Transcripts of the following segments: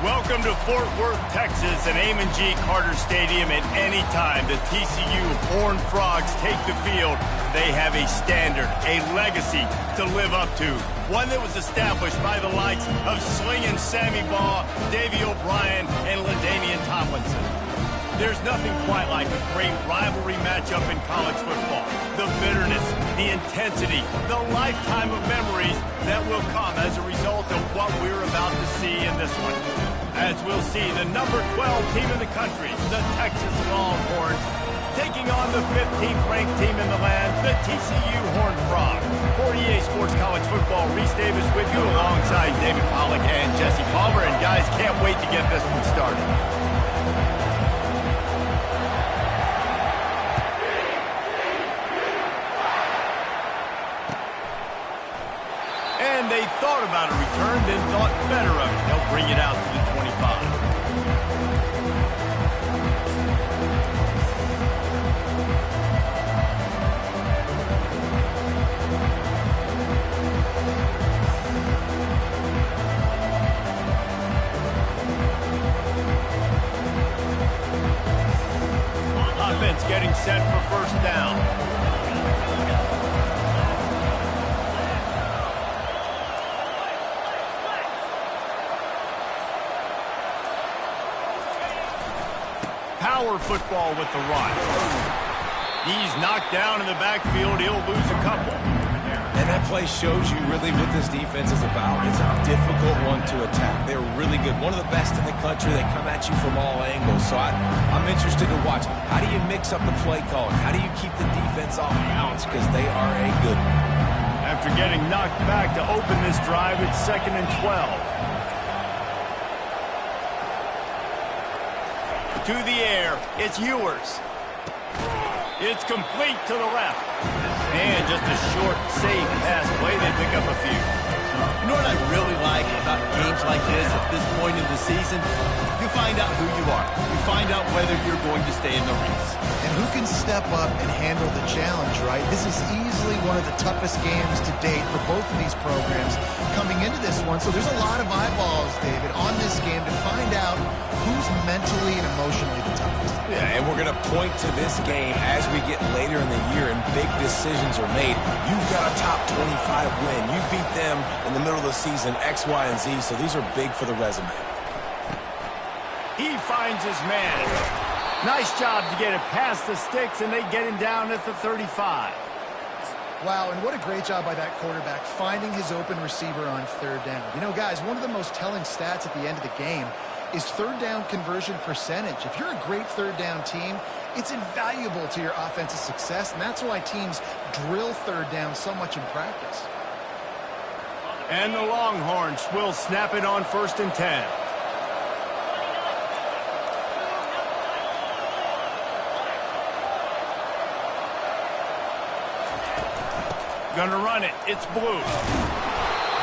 Welcome to Fort Worth, Texas, and Amon G. Carter Stadium. At any time the TCU Horned Frogs take the field, they have a standard, a legacy to live up to. One that was established by the likes of Slingin' Sammy Baugh, Davey O'Brien, and LaDainian Tomlinson. There's nothing quite like a great rivalry matchup in college football. The bitterness, the intensity, the lifetime of memories that will come as a result of what we're about to see in this one. As we'll see, the number 12 team in the country, the Texas Longhorns, taking on the 15th ranked team in the land, the TCU Horned Frogs. For EA Sports College Football, Reese Davis with you alongside David Pollack and Jesse Palmer. And guys, can't wait to get this one started. And they thought about a return, then thought better of it. They'll bring it out to the 25. Offense getting set for first down. Power football with the run. He's knocked down in the backfield. He'll lose a couple. And that play shows you really what this defense is about. It's a difficult one to attack. They're really good. One of the best in the country. They come at you from all angles. So I'm interested to watch. How do you mix up the play calling? How do you keep the defense off balance? Because they are a good one. After getting knocked back to open this drive, it's 2nd and 12. To the air, it's Ewers. It's complete to the left. And just a short, safe pass play. They pick up a few. You know what I really like about games like this at this point in the season? You find out who you are. You find out whether you're going to stay in the race. And who can step up and handle the challenge, right? This is easily one of the toughest games to date for both of these programs coming into this one. So there's a lot of eyeballs, David, on this game to find out who's mentally and emotionally the toughest. Yeah, and we're going to point to this game as we get later in the year and big decisions are made. You've got a top 25 win. You beat them in the middle of the season, X, Y, and Z, so these are big for the resume. He finds his man. Nice job to get it past the sticks, and they get him down at the 35. Wow, and what a great job by that quarterback finding his open receiver on third down. You know, guys, one of the most telling stats at the end of the game is third down conversion percentage. If you're a great third down team, it's invaluable to your offensive success, and that's why teams drill third down so much in practice. And the Longhorns will snap it on 1st and 10. Gonna run it. It's blue.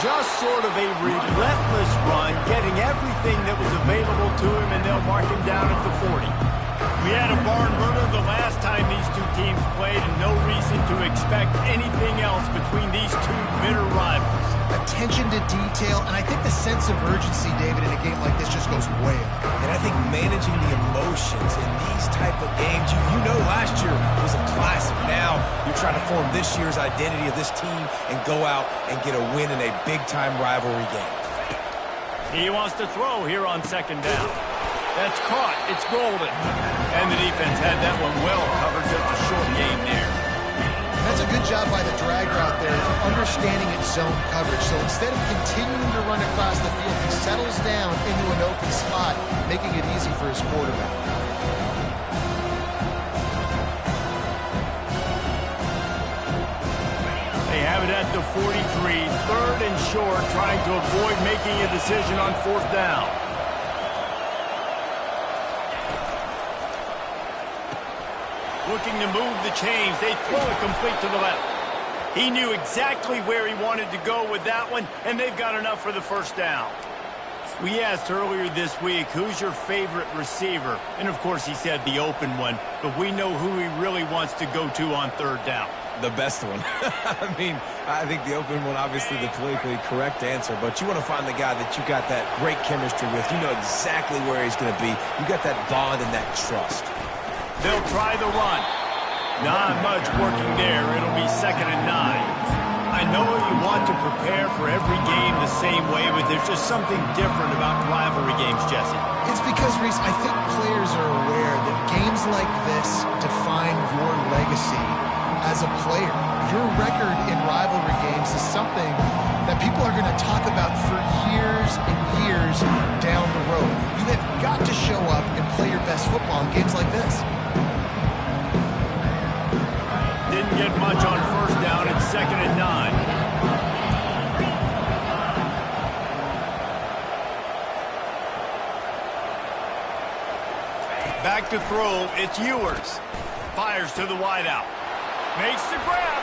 Just sort of a relentless run, getting everything that was available to him, and they'll mark him down at the 40. We had a barn burner the last time these two teams played, and no reason to expect anything else between these two bitter rivals. Attention to detail, and I think the sense of urgency, David, in a game like this just goes way up. And I think managing the emotions in these type of games, you know last year was a classic. Now you're trying to form this year's identity of this team and go out and get a win in a big-time rivalry game. He wants to throw here on 2nd down. That's caught. It's golden. And the defense had that one well covered. Just a short game there. That's a good job by the drag route there, understanding its zone coverage. So instead of continuing to run across the field, he settles down into an open spot, making it easy for his quarterback. They have it at the 43, 3rd and short, trying to avoid making a decision on 4th down. Looking to move the chains. They throw it complete to the left. He knew exactly where he wanted to go with that one, and they've got enough for the 1st down. We asked earlier this week, who's your favorite receiver? And, of course, he said the open one, but we know who he really wants to go to on 3rd down. The best one. I mean, I think the open one, obviously the politically correct answer, but you want to find the guy that you got that great chemistry with. You know exactly where he's going to be. You got that bond and that trust. They'll try the run. Not much working there. It'll be 2nd and 9. I know you want to prepare for every game the same way, but there's just something different about rivalry games, Jesse. It's because, Reese, I think players are aware that games like this define your legacy as a player. Your record in rivalry games is something that people are going to talk about for years and years down the road. You have got to show up and play your best football in games like this. Didn't get much on 1st down. It's 2nd and 9. Back to throw. It's Ewers. Fires to the wideout. Makes the grab.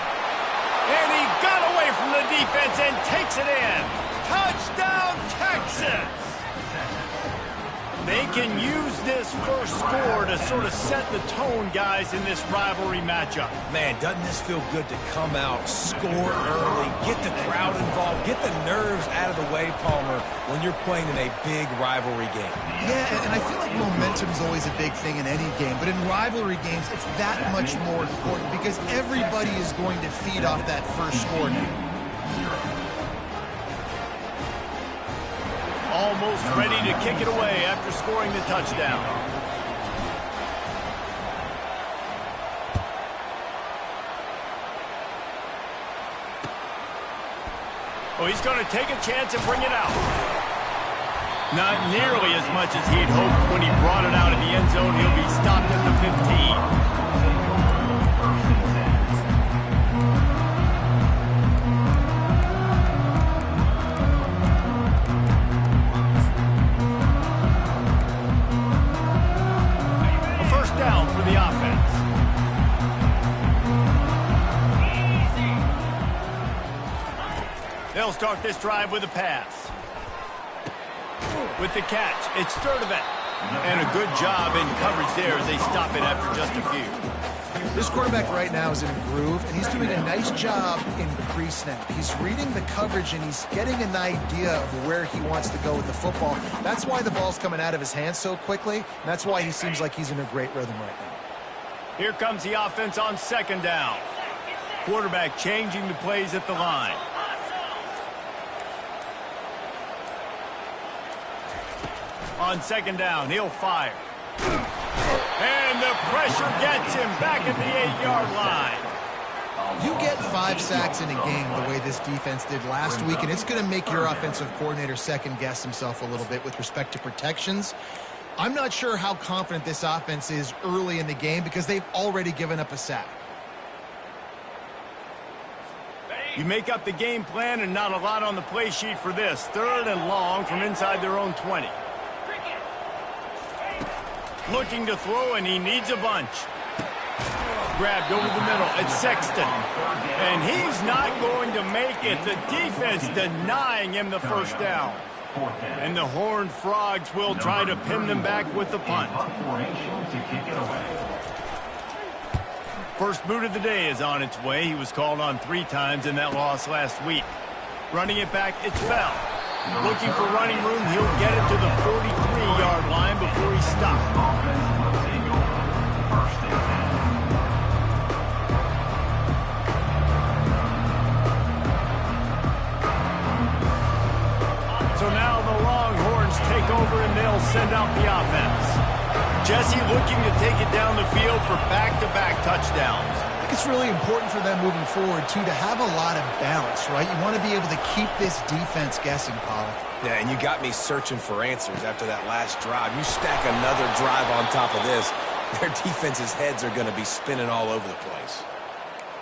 And he got away from the defense and takes it in. Touchdown, Texas! They can use this first score to sort of set the tone, guys, in this rivalry matchup. Man, doesn't this feel good to come out, score early, get the crowd involved, get the nerves out of the way, Palmer, when you're playing in a big rivalry game? Yeah, and I feel like momentum is always a big thing in any game, but in rivalry games, it's that much more important because everybody is going to feed off that first score now. Almost ready to kick it away after scoring the touchdown. Oh, he's going to take a chance and bring it out. Not nearly as much as he'd hoped when he brought it out in the end zone. He'll be stopped at the 15. They'll start this drive with a pass. With the catch, it's Sturdivant. And a good job in coverage there as they stop it after just a few. This quarterback right now is in a groove, and he's doing a nice job in pre-snap. He's reading the coverage, and he's getting an idea of where he wants to go with the football. That's why the ball's coming out of his hands so quickly, and that's why he seems like he's in a great rhythm right now. Here comes the offense on 2nd down. Quarterback changing the plays at the line. On 2nd down, he'll fire. And the pressure gets him back at the 8-yard line. You get 5 sacks in a game the way this defense did last week, and it's going to make your offensive coordinator second-guess himself a little bit with respect to protections. I'm not sure how confident this offense is early in the game because they've already given up a sack. You make up the game plan and not a lot on the play sheet for this. 3rd and long from inside their own 20. Looking to throw, and he needs a bunch. Grabbed over the middle. It's Sexton. And he's not going to make it. The defense denying him the first down. And the Horned Frogs will try to pin them back with the punt. First boot of the day is on its way. He was called on 3 times in that loss last week. Running it back, it's Bell. Looking for running room, he'll get it to the 43-yard line before he stopped. So now the Longhorns take over and they'll send out the offense. Jesse looking to take it down the field for back-to-back touchdowns. I think it's really important for them moving forward, too, to have a lot of balance, right? You want to be able to keep this defense guessing, Paul. Yeah, and you got me searching for answers after that last drive. You stack another drive on top of this, their defense's heads are going to be spinning all over the place.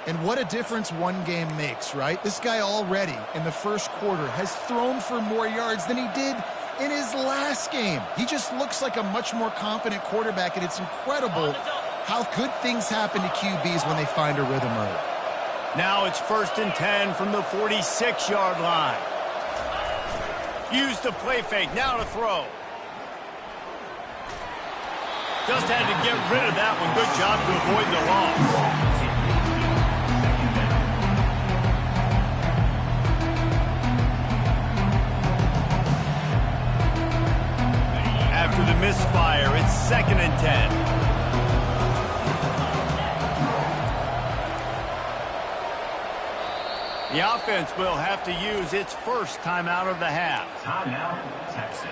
And what a difference one game makes, right? This guy already, in the first quarter, has thrown for more yards than he did in his last game. He just looks like a much more confident quarterback, and it's incredible how good things happen to QBs when they find a rhythm early. Now it's 1st and 10 from the 46-yard line. Use the play fake, now to throw. Just had to get rid of that one. Good job to avoid the loss. The offense will have to use its first timeout of the half. Timeout, Texas.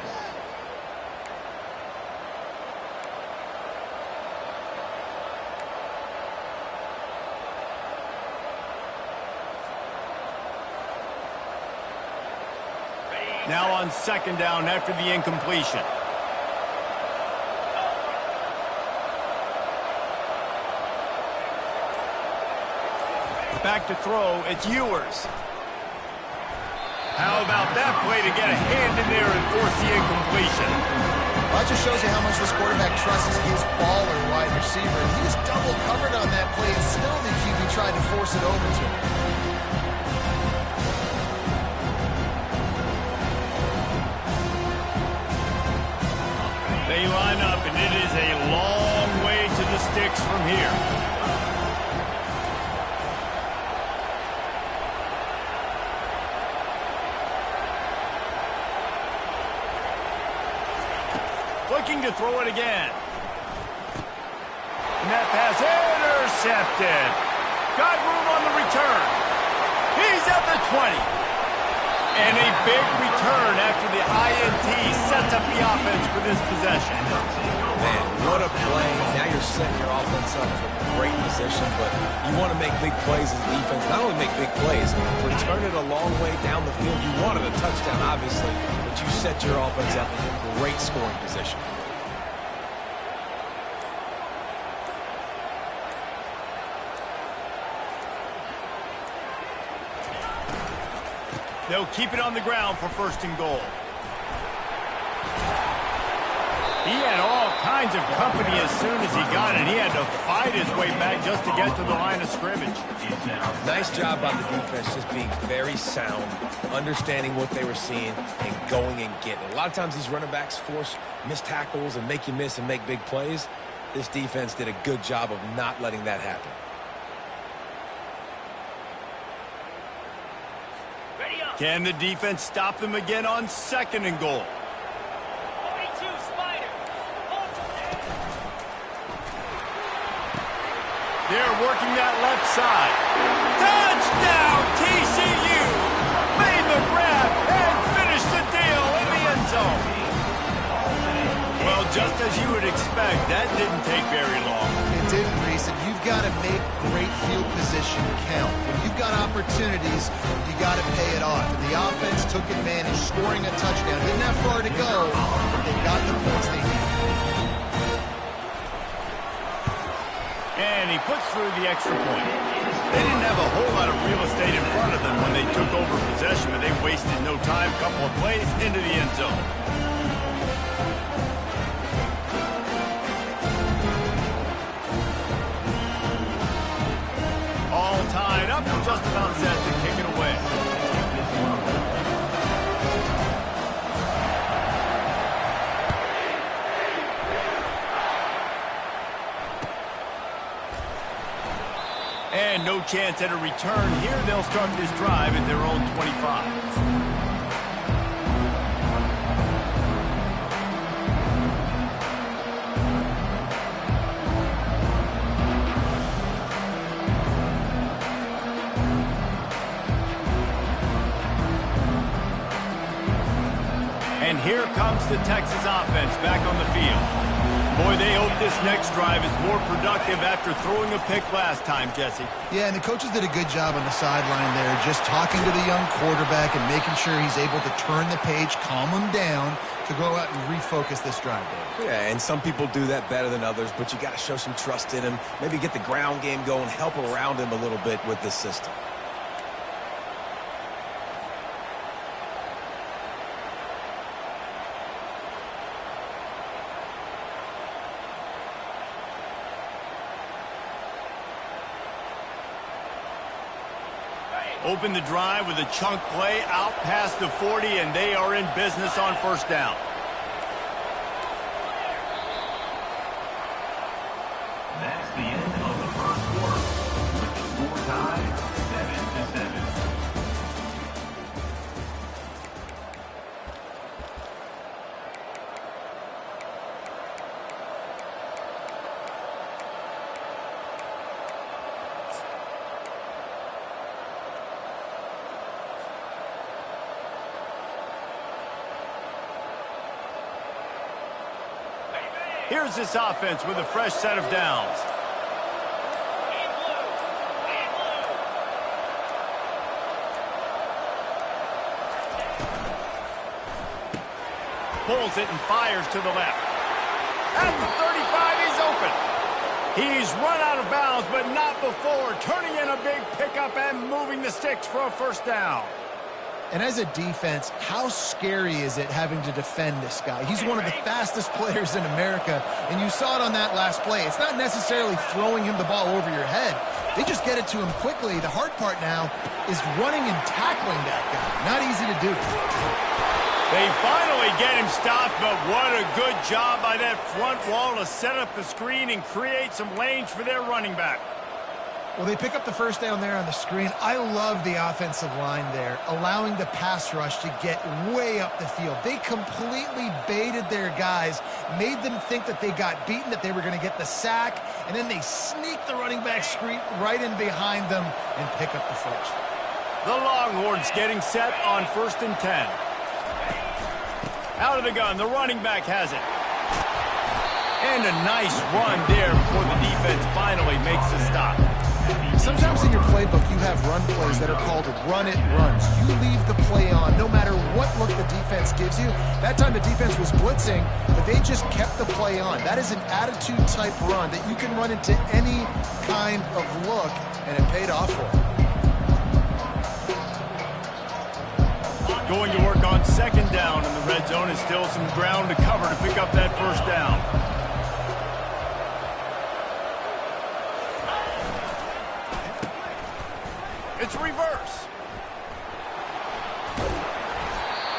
Now on second down after the incompletion. Back to throw, it's Ewers. How about that play to get a hand in there and force the incompletion? Well, that just shows you how much this quarterback trusts his baller wide receiver. He was double covered on that play, and still the QB tried to force it over to him. They line up, and it is a long way to the sticks from here. Looking to throw it again. And that pass intercepted. Got room on the return. He's at the 20. And a big return after the INT sets up the offense for this possession. Man, what a play. Now you're setting your offense up for great position, but you want to make big plays as a defense. Not only make big plays, return it a long way down the field. You wanted a touchdown, obviously, but you set your offense up in a great scoring position. They'll keep it on the ground for first and goal. He had all kinds of company as soon as he got it. He had to fight his way back just to get to the line of scrimmage. Nice job by the defense, just being very sound, understanding what they were seeing, and going and getting it. A lot of times these running backs force missed tackles and make you miss and make big plays. This defense did a good job of not letting that happen. Can the defense stop them again on second and goal? They're working that left side. Touchdown, TCU! Made the grab and finished the deal in the end zone. Well, just as you would expect, that didn't take very long. It didn't, Reese, and you've got to make great field position count. When you've got opportunities, you got to pay it off. And the offense took advantage, scoring a touchdown. Didn't have far to go, but they got the points they needed. And he puts through the extra point. They didn't have a whole lot of real estate in front of them when they took over possession, but they wasted no time. Couple of plays into the end zone. All tied up, just about set to kick it away. And no chance at a return here. They'll start this drive at their own 25. And here comes the Texas offense back on the field. Boy, they hope this next drive is more productive after throwing a pick last time, Jesse. Yeah, and the coaches did a good job on the sideline there, just talking to the young quarterback and making sure he's able to turn the page, calm him down to go out and refocus this drive, Dave. Yeah, and some people do that better than others, but you got to show some trust in him, maybe get the ground game going, help around him a little bit with this system. Open the drive with a chunk play out past the 40, and they are in business on first down. That's the end of the first quarter. With the score tied 7-7. Here's this offense with a fresh set of downs. Pulls it and fires to the left. At the 35, he's open. He's run out of bounds, but not before turning in a big pickup and moving the sticks for a first down. And as a defense, how scary is it having to defend this guy? He's one of the fastest players in America, and you saw it on that last play. It's not necessarily throwing him the ball over your head. They just get it to him quickly. The hard part now is running and tackling that guy. Not easy to do. They finally get him stopped, but what a good job by that front wall to set up the screen and create some lanes for their running back. Well, they pick up the first down there on the screen. I love the offensive line there, allowing the pass rush to get way up the field. They completely baited their guys, made them think that they got beaten, that they were going to get the sack, and then they sneak the running back screen right in behind them and pick up the first. The Longhorns getting set on 1st and 10. Out of the gun, the running back has it. And a nice run there before the defense finally makes the stop. Sometimes in your playbook, you have run plays that are called run-it runs. You leave the play on no matter what look the defense gives you. That time the defense was blitzing, but they just kept the play on. That is an attitude-type run that you can run into any kind of look, and it paid off for them. Going to work on 2nd down, and the red zone is still some ground to cover to pick up that first down. It's reverse.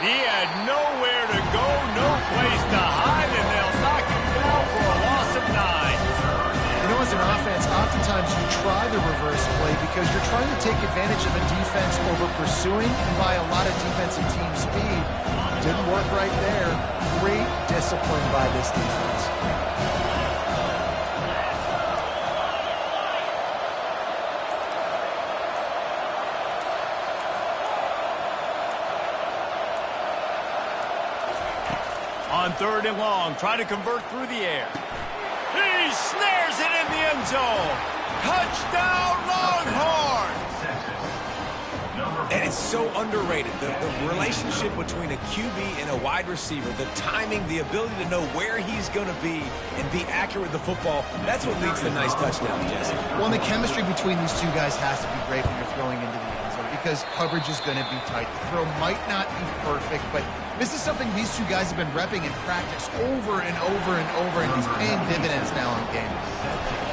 He had nowhere to go, no place to hide, and they'll knock him down for a loss of 9. You know, as an offense, oftentimes you try the reverse play because you're trying to take advantage of a defense over pursuing and by a lot of defensive team speed. Didn't work right there. Great discipline by this defense. On 3rd and long, try to convert through the air. He snares it in the end zone. Touchdown, Longhorns! And it's so underrated. The relationship between a QB and a wide receiver, the timing, the ability to know where he's going to be and be accurate with the football, that's what leads to nice touchdowns, Jesse. Well, and the chemistry between these two guys has to be great when you're throwing into the end zone because coverage is going to be tight. The throw might not be perfect, but this is something these two guys have been repping in practice over and over and over, and it's paying dividends now in game.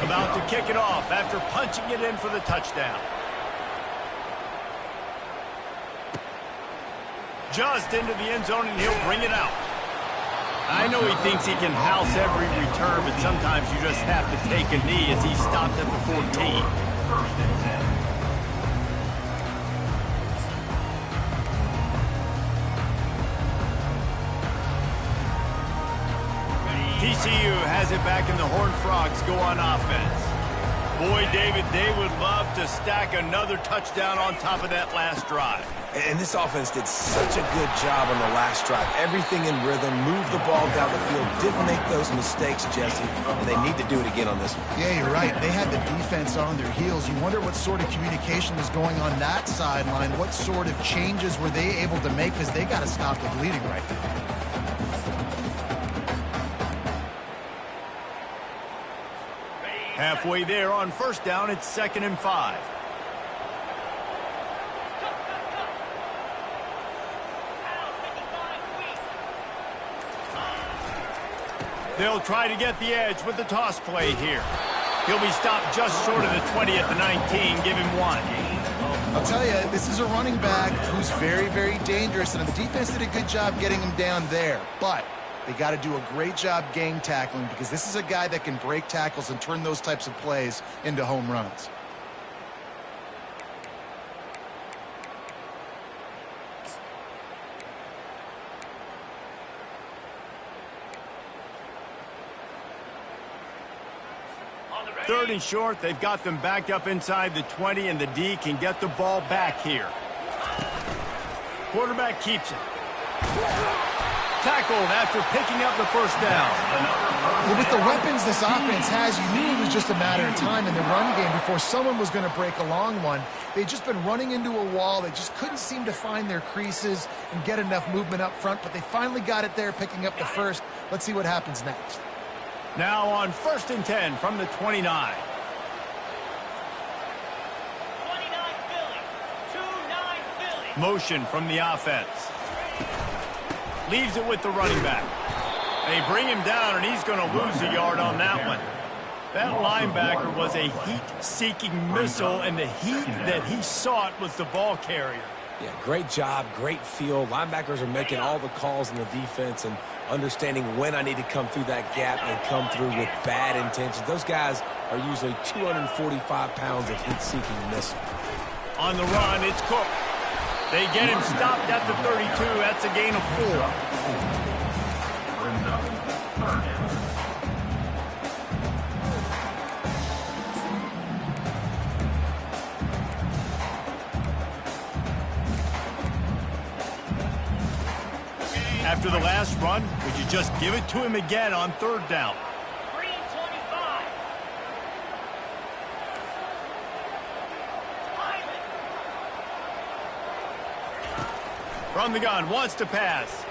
About to kick it off after punching it in for the touchdown. Just into the end zone, and he'll bring it out. I know he thinks he can house every return, but sometimes you just have to take a knee as he stopped at the 14. 1st and 10. TCU has it back, and the Horned Frogs go on offense. Boy, David, they would love to stack another touchdown on top of that last drive. And this offense did such a good job on the last drive. Everything in rhythm, moved the ball down the field, didn't make those mistakes, Jesse, and they need to do it again on this one. Yeah, you're right. They had the defense on their heels. You wonder what sort of communication was going on that sideline. What sort of changes were they able to make because they got to stop the bleeding right now. Halfway there on 1st down, it's 2nd and 5. They'll try to get the edge with the toss play here. He'll be stopped just short of the 20 at the 19. Give him 1. I'll tell you, this is a running back who's very, very dangerous, and the defense did a good job getting him down there. But they got to do a great job gang tackling because this is a guy that can break tackles and turn those types of plays into home runs. Third and short, they've got them backed up inside the 20, and the D can get the ball back here. Quarterback keeps it. Tackled after picking up the first down. Well, with the weapons this offense has, you knew it was just a matter of time in the run game before someone was going to break a long one. They'd just been running into a wall. They just couldn't seem to find their creases and get enough movement up front, but they finally got it there, picking up the first. Let's see what happens next. Now on 1st and 10 from the 29. Motion from the offense. Leaves it with the running back. They bring him down, and he's going to lose a yard on that one. That linebacker was a heat-seeking missile, and the heat that he sought was the ball carrier. Yeah, great job, great feel. Linebackers are making all the calls in the defense and understanding when I need to come through that gap and come through with bad intentions. Those guys are usually 245 pounds of heat-seeking missile. On the run, it's Cook. They get him stopped at the 32. That's a gain of 4. After the last run, would you just give it to him again on 3rd down? From the gun, wants to pass.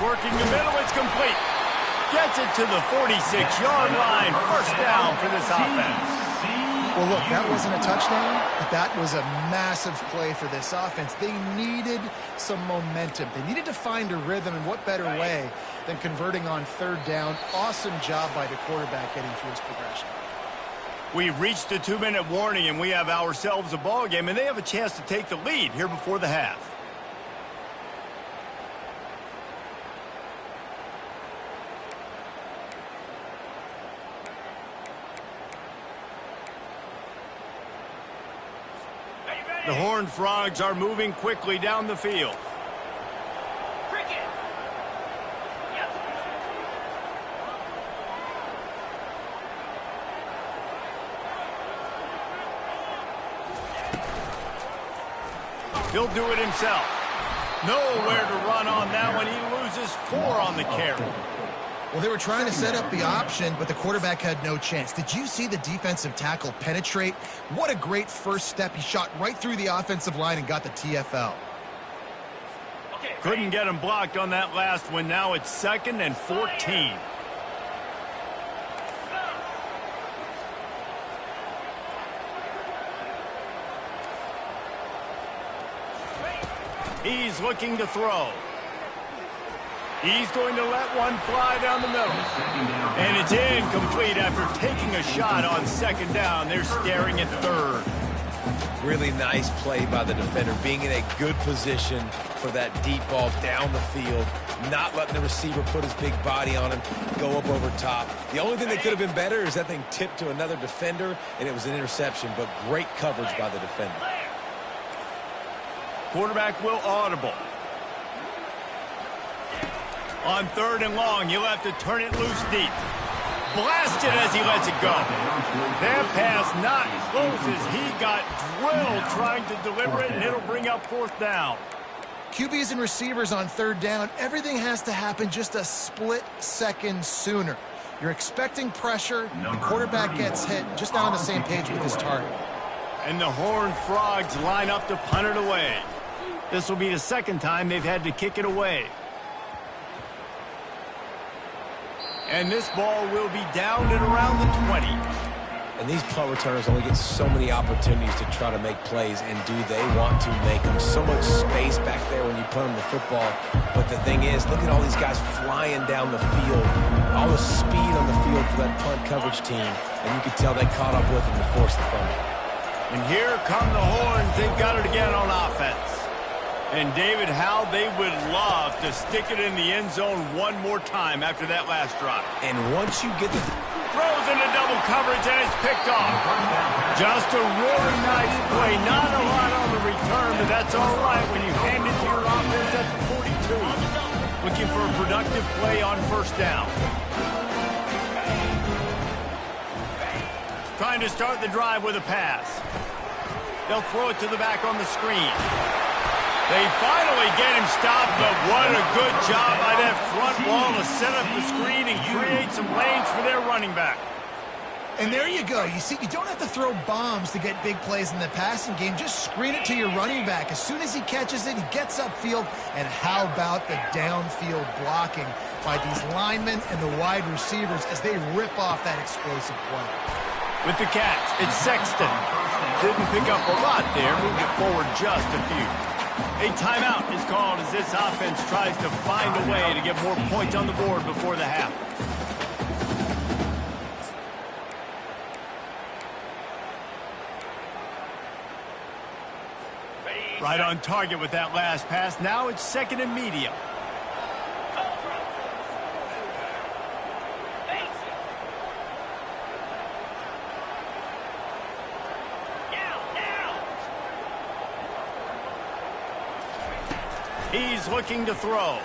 Working the middle, it's complete. Gets it to the 46-yard line. 1st down for this offense. Well, look, that wasn't a touchdown, but that was a massive play for this offense. They needed some momentum. They needed to find a rhythm, and what better way than converting on 3rd down. Awesome job by the quarterback getting through his progression. We've reached the 2-minute warning, and we have ourselves a ball game, and they have a chance to take the lead here before the half. The Horned Frogs are moving quickly down the field. He'll do it himself. Nowhere to run on that one. He loses 4 on the carry. Well, they were trying to set up the option, but the quarterback had no chance. Did you see the defensive tackle penetrate? What a great first step. He shot right through the offensive line and got the TFL. Couldn't get him blocked on that last one. Now it's 2nd and 14. He's looking to throw. He's going to let one fly down the middle. And it's incomplete after taking a shot on 2nd down. They're staring at 3rd. Really nice play by the defender, being in a good position for that deep ball down the field, not letting the receiver put his big body on him, go up over top. The only thing that could have been better is that thing tipped to another defender, and it was an interception, but great coverage by the defender. Quarterback will audible. On 3rd and long, you'll have to turn it loose deep. Blasted as he lets it go. That pass not close as he got drilled trying to deliver it, and it'll bring up 4th down. QBs and receivers on 3rd down, everything has to happen just a split second sooner. You're expecting pressure, the quarterback gets hit, just not on the same page with his target. And the Horned Frogs line up to punt it away. This will be the 2nd time they've had to kick it away. And this ball will be down at around the 20. And these punt returners only get so many opportunities to try to make plays, and do they want to make them? So much space back there when you punt them the football. But the thing is, look at all these guys flying down the field. All the speed on the field for that punt coverage team. And you can tell they caught up with them to force the fumble. And here come the Horns. They've got it again on offense. And David, how they would love to stick it in the end zone one more time after that last drive. And once you get the... Throws into double coverage, and it's picked off. Just a really nice play. Not a lot on the return, but that's all right when you hand it to your offense at the 42. Looking for a productive play on 1st down. Trying to start the drive with a pass. They'll throw it to the back on the screen. They finally get him stopped, but what a good job by that front wall to set up the screen and create some lanes for their running back. And there you go. You see, you don't have to throw bombs to get big plays in the passing game. Just screen it to your running back. As soon as he catches it, he gets upfield. And how about the downfield blocking by these linemen and the wide receivers as they rip off that explosive play. With the catch, it's Sexton. Didn't pick up a lot there, moved it forward just a few. A timeout is called as this offense tries to find a way to get more points on the board before the half. Right on target with that last pass. Now it's second and medium. He's looking to throw.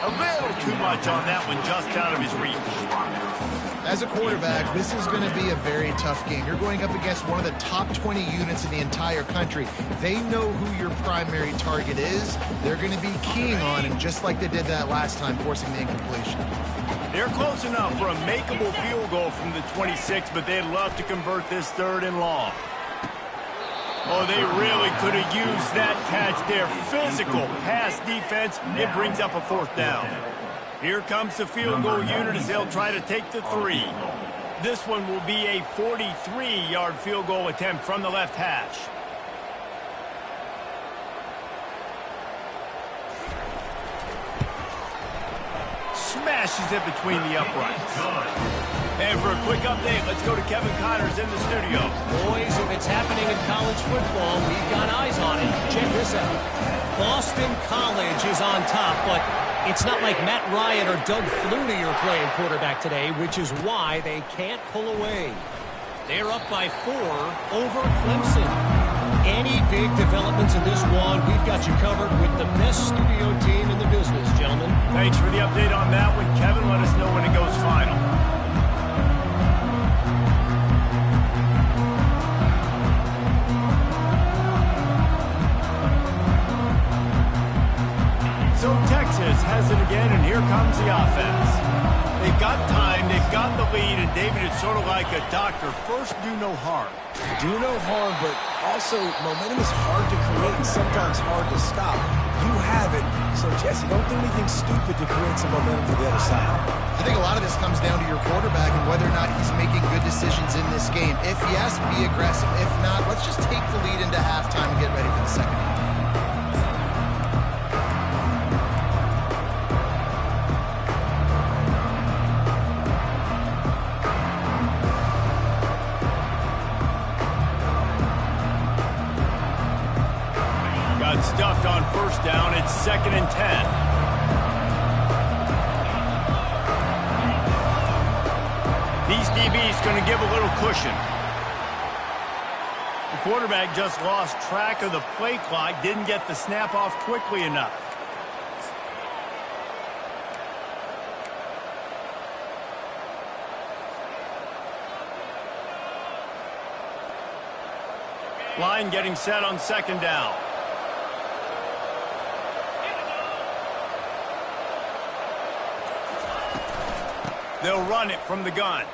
A little too much on that one, just out of his reach. As a quarterback, this is going to be a very tough game. You're going up against one of the top 20 units in the entire country. They know who your primary target is. They're going to be keying on him, just like they did that last time, forcing the incompletion. They're close enough for a makeable field goal from the 26, but they'd love to convert this third and long. Oh, they really could have used that catch there. Physical pass defense. It brings up a fourth down. Here comes the field goal unit as they'll try to take the 3. This one will be a 43-yard field goal attempt from the left hash. Smashes it between the uprights. And for a quick update, let's go to Kevin Connors in the studio. Boys, if it's happening in college football, we've got eyes on it. Check this out. Boston College is on top, but it's not like Matt Ryan or Doug Flutie are playing quarterback today, which is why they can't pull away. They're up by 4 over Clemson. Any big developments in this one, we've got you covered with the best studio team in the business, gentlemen. Thanks for the update on that one, Kevin. Let us know when it goes final. So Texas has it again, and here comes the offense. They've got time, they've got the lead, and David, it's sort of like a doctor. First, do no harm. Do no harm, but also momentum is hard to create and sometimes hard to stop. You have it, so Jesse, don't do anything stupid to create some momentum for the other side. I think a lot of this comes down to your quarterback and whether or not he's making good decisions in this game. If yes, be aggressive. If not, let's just take the lead into halftime and get ready for the second half. Stuffed on first down. It's second and 10. These DBs going to give a little cushion. The quarterback just lost track of the play clock, didn't get the snap off quickly enough. Line getting set on second down. They'll run it from the gun.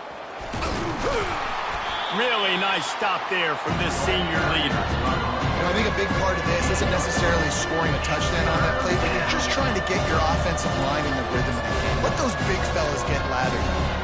Really nice stop there from this senior leader. I think a big part of this isn't necessarily scoring a touchdown on that play, but you're just trying to get your offensive line in the rhythm of the game. Let those big fellas get lathered.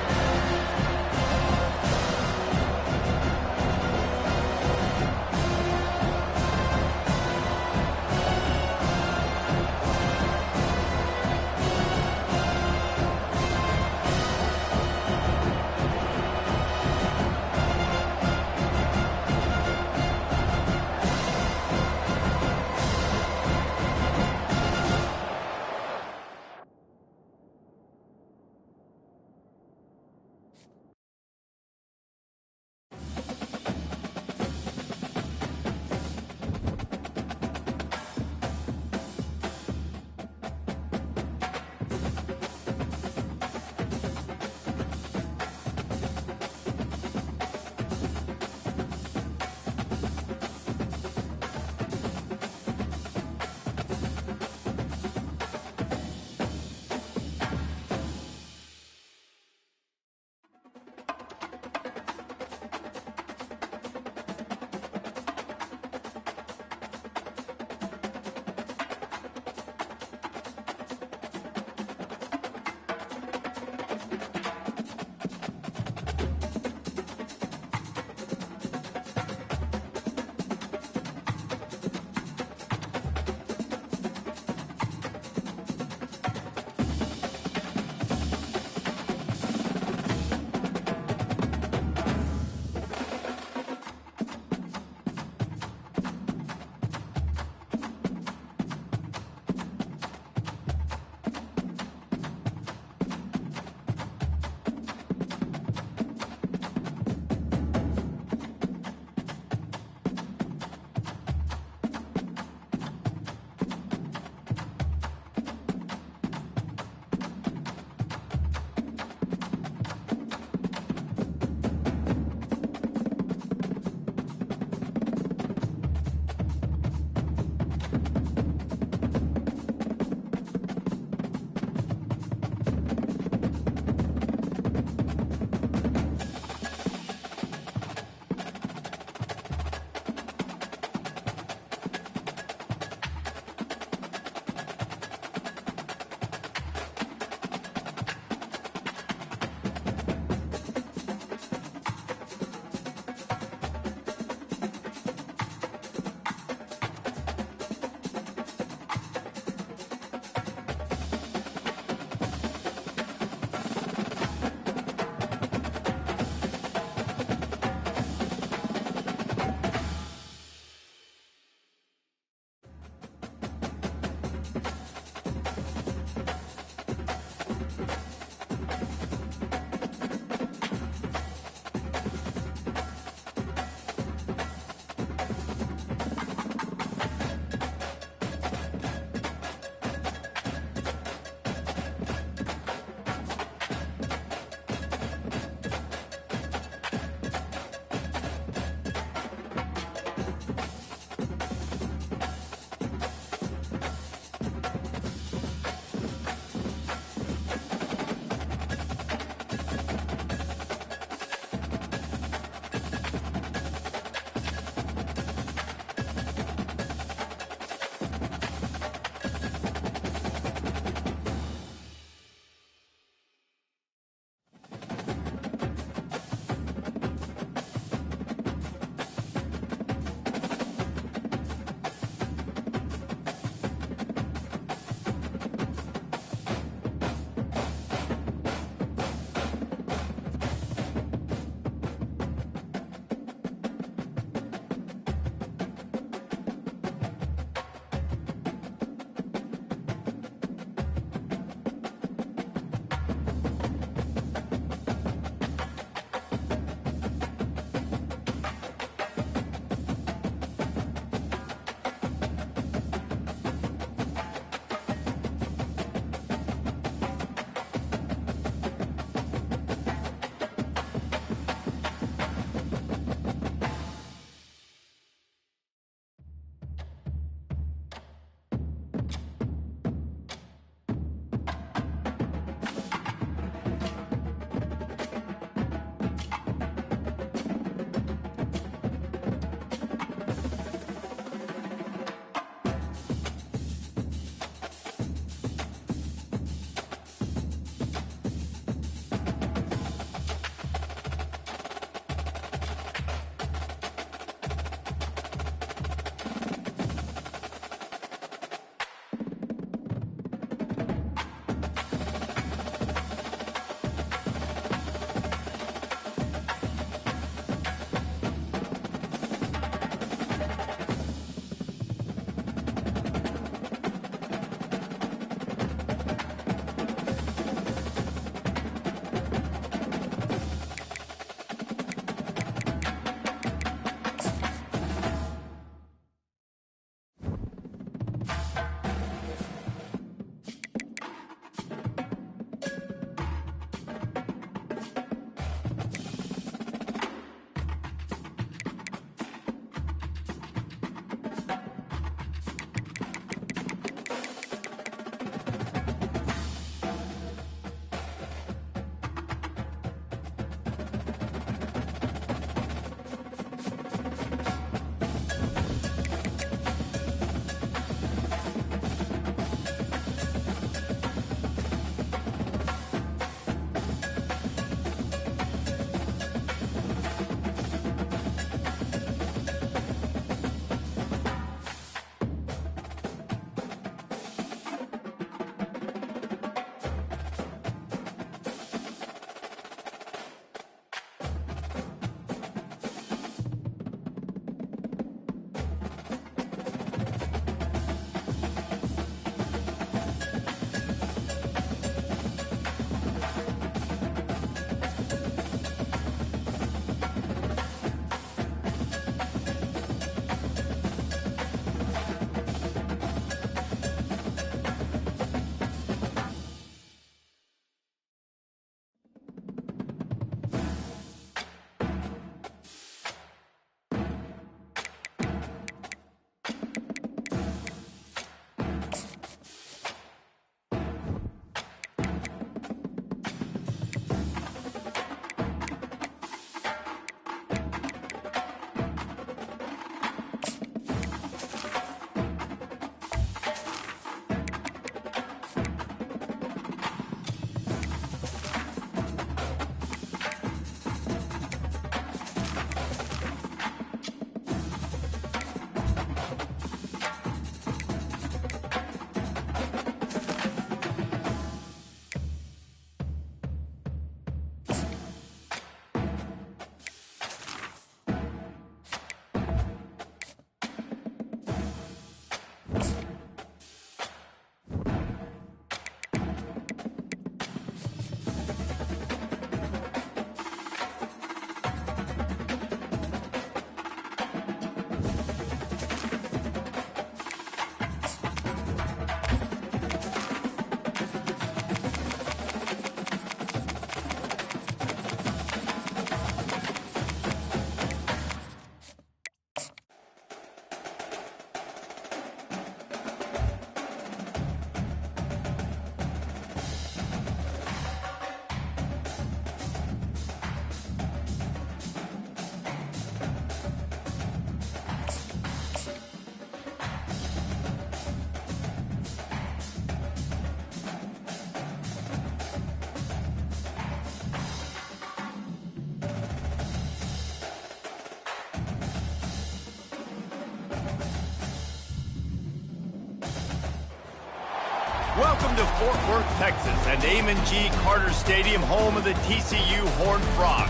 Welcome to Fort Worth, Texas, and Amon G. Carter Stadium, home of the TCU Horned Frogs.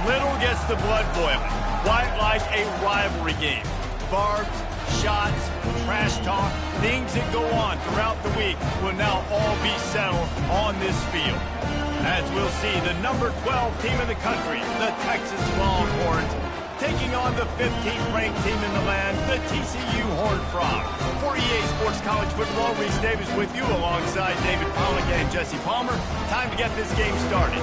Little gets the blood boiling, quite like a rivalry game. Barbs, shots, trash talk, things that go on throughout the week will now all be settled on this field. As we'll see, the number 12 team in the country, the Texas Longhorns, taking on the 15th ranked team in the land, the TCU Horned Frogs. For EA Sports College Football, Reese Davis with you alongside David Pollack and Jesse Palmer. Time to get this game started.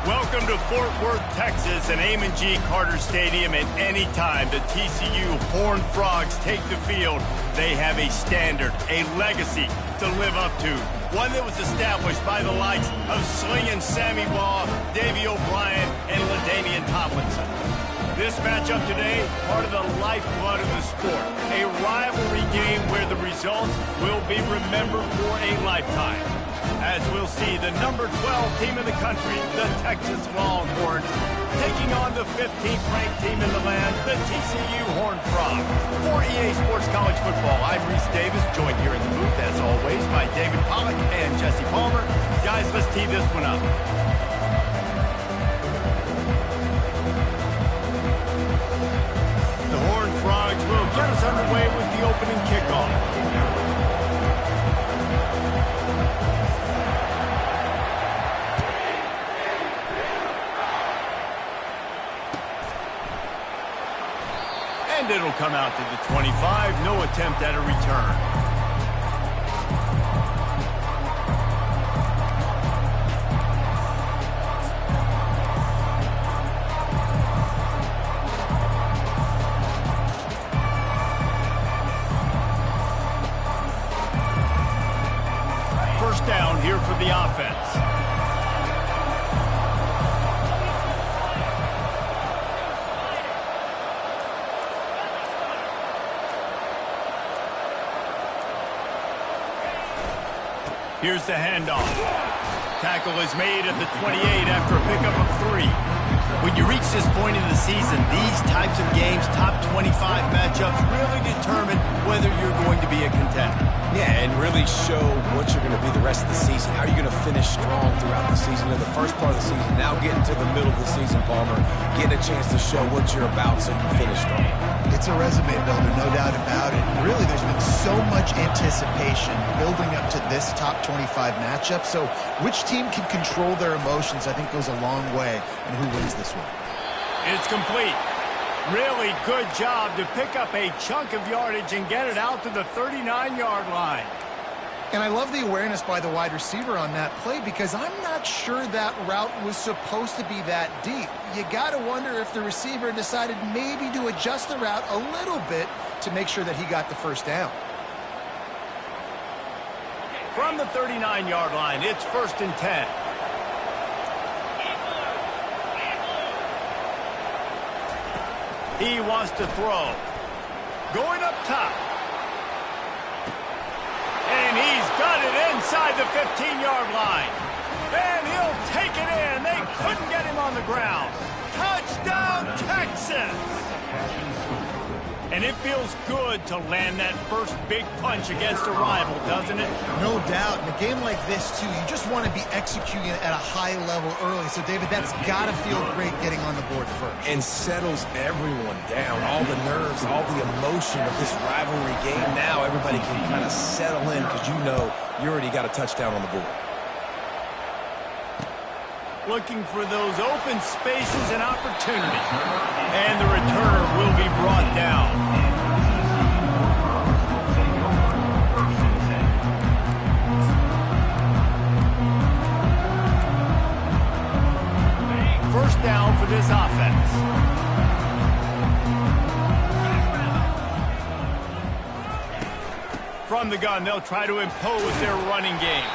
Welcome to Fort Worth, Texas, and Amon G. Carter Stadium. At any time the TCU Horned Frogs take the field, they have a standard, a legacy to live up to. One that was established by the likes of Slingin' Sammy Baugh, Davey O'Brien, and LaDainian Tomlinson. This matchup today, part of the lifeblood of the sport. A rivalry game where the results will be remembered for a lifetime. As we'll see, the number 12 team in the country, the Texas Longhorns, taking on the 15th ranked team in the land, the TCU Horned Frogs. For EA Sports College Football, I'm Reese Davis, joined here in the booth, as always, by David Pollack and Jesse Palmer. Guys, let's tee this one up. The Horned Frogs will get us underway with the opening kickoff. And it'll come out to the 25. No attempt at a return. First down here for the offense. Here's the handoff. Tackle is made at the 28 after a pickup of 3. When you reach this point in the season, these types of games, top 25 matchups, really determine whether you're going to be a contender. Yeah, and really show what you're going to be the rest of the season. How are you going to finish strong throughout the season in the first part of the season? Now getting to the middle of the season, Palmer, getting a chance to show what you're about so you can finish strong. It's a resume builder, no doubt about it. Really, there's been so much anticipation building up to this top 25 matchup. So which team can control their emotions, I think, goes a long way in who wins this one. It's complete. Really good job to pick up a chunk of yardage and get it out to the 39-yard line. And I love the awareness by the wide receiver on that play because I'm not sure that route was supposed to be that deep. You got to wonder if the receiver decided maybe to adjust the route a little bit to make sure that he got the first down. From the 39-yard line, it's 1st and 10. He wants to throw. Going up top. And he's got it inside the 15-yard line. And he'll take it in. They couldn't get him on the ground. Touchdown, Texas! And it feels good to land that first big punch against a rival, doesn't it? No doubt. In a game like this, too, you just want to be executing at a high level early. So, David, that's got to feel great getting on the board first. And settles everyone down. All the nerves, all the emotion of this rivalry game. Now everybody can kind of settle in because you know you already got a touchdown on the board. Looking for those open spaces and opportunity. And the returner will be brought down. First down for this offense. From the gun, they'll try to impose their running game.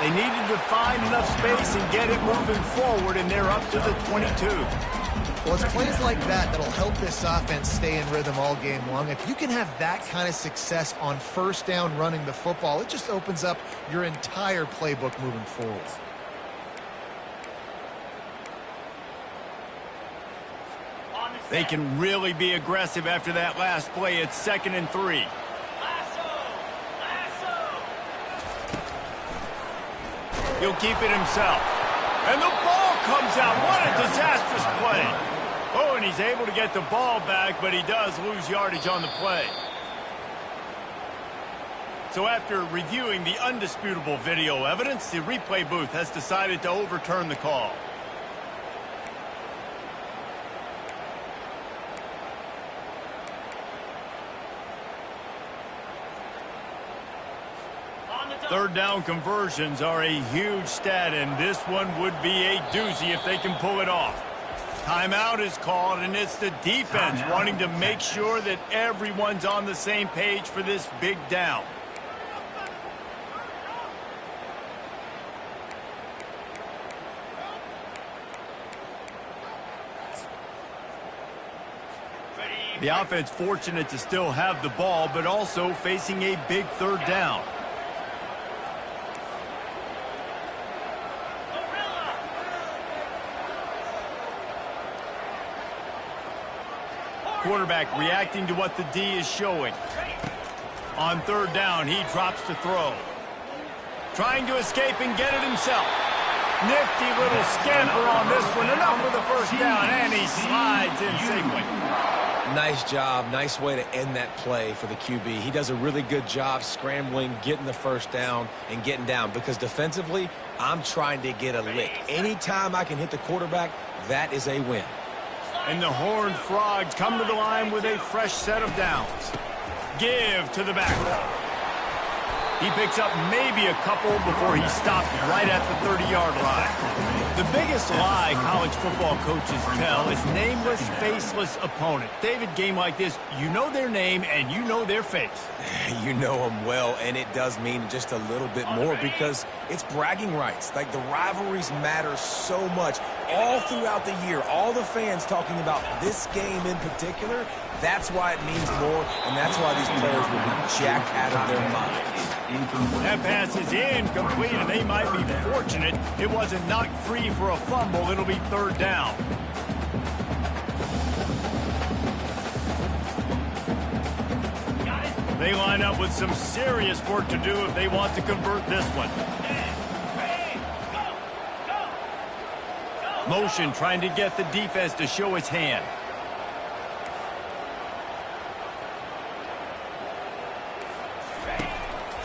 They needed to find enough space and get it moving forward, and they're up to the 22. Well, it's plays like that that'll help this offense stay in rhythm all game long. If you can have that kind of success on first down running the football, it just opens up your entire playbook moving forward. They can really be aggressive after that last play. It's 2nd and 3. He'll keep it himself. And the ball comes out. What a disastrous play. Oh, and he's able to get the ball back, but he does lose yardage on the play. So after reviewing the undisputable video evidence, the replay booth has decided to overturn the call. Third down conversions are a huge stat, and this one would be a doozy if they can pull it off. Timeout is called, and it's the defense wanting to make sure that everyone's on the same page for this big down. The offense fortunate to still have the ball, but also facing a big third down. Quarterback reacting to what the D is showing. On third down, he drops to throw. Trying to escape and get it himself. Nifty little scamper on this one. Enough for the first down, and he slides in safely. Nice job. Nice way to end that play for the QB. He does a really good job scrambling, getting the first down, and getting down. Because defensively, I'm trying to get a lick. Anytime I can hit the quarterback, that is a win. And the Horned Frogs come to the line with a fresh set of downs. Give to the back. He picks up maybe a couple before he stopped right at the 30-yard line. The biggest lie college football coaches tell is nameless, faceless opponent. David, game like this, you know their name and you know their face. You know them well, and it does mean just a little bit more because it's bragging rights. Like, the rivalries matter so much all throughout the year. All the fans talking about this game in particular, that's why it means more, and that's why these players will be jacked out of their minds. That pass is incomplete, and they might be fortunate it wasn't knocked free for a fumble. It'll be third down. They line up with some serious work to do if they want to convert this one. Motion trying to get the defense to show its hand.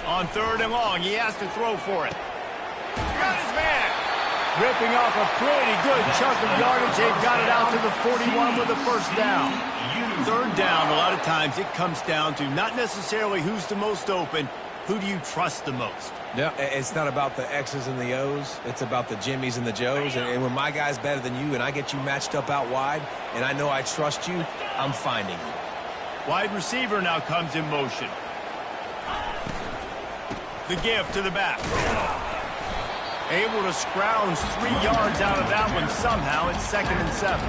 On third and long, he has to throw for it. Got his man. Ripping off a pretty good chunk of yardage. They've got it out to the 41 with a first down. Third down, a lot of times it comes down to not necessarily who's the most open, Who do you trust the most? Yeah, it's not about the X's and the O's. It's about the Jimmys and the Joes. And when my guy's better than you and I get you matched up out wide and I know I trust you, I'm finding you. Wide receiver now comes in motion. The give to the back. Able to scrounge 3 yards out of that one somehow. It's 2nd and 7.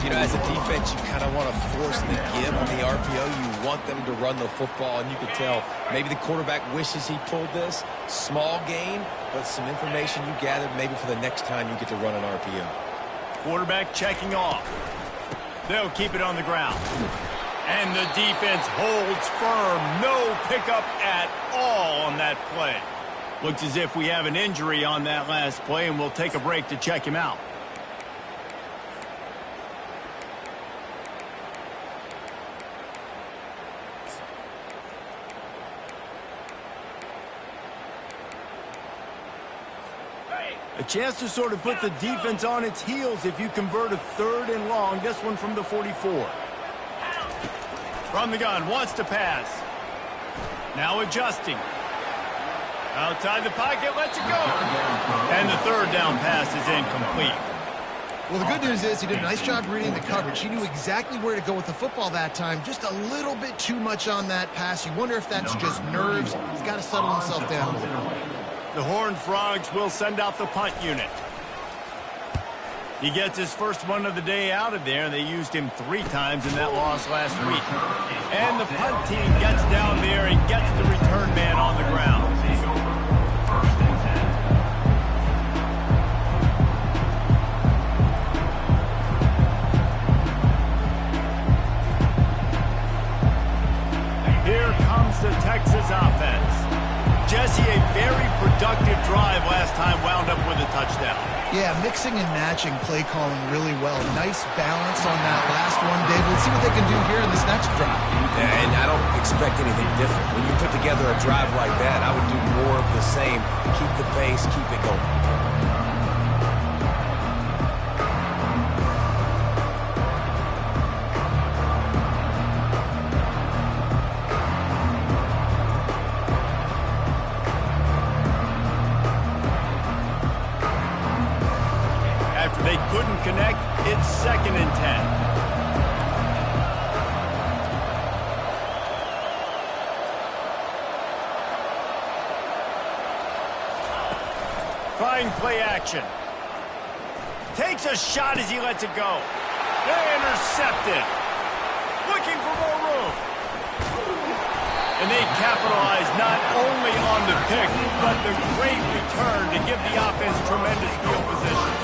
You know, as a defense, you kind of want to force the give on the RPO. You want them to run the football, and you can tell maybe the quarterback wishes he pulled this. Small gain, but some information you gathered maybe for the next time you get to run an RPO. Quarterback checking off. They'll keep it on the ground. And the defense holds firm. No pickup at all on that play. Looks as if we have an injury on that last play, and we'll take a break to check him out. A chance to sort of put the defense on its heels if you convert a 3rd and long. This one from the 44. From the gun, wants to pass. Now adjusting. Outside the pocket, lets it go. And the 3rd down pass is incomplete. Well, the good news is he did a nice job reading the coverage. He knew exactly where to go with the football that time. Just a little bit too much on that pass. You wonder if that's just nerves. He's got to settle himself down. The Horned Frogs will send out the punt unit. He gets his first one of the day out of there. They used him 3 times in that loss last week. And the punt team gets down there and gets the return man on the ground. Here comes the Texas offense. Jesse, a very productive drive last time, wound up with a touchdown. Yeah, mixing and matching play calling really well. Nice balance on that last one, Dave. Let's see what they can do here in this next drive. Yeah, and I don't expect anything different. When you put together a drive like that, I would do more of the same. Keep the pace, keep it going. They couldn't connect. It's 2nd and 10. Trying play action. Takes a shot as he lets it go. Intercepted. Looking for more room. And they capitalize not only on the pick, but the great return to give the offense tremendous field position.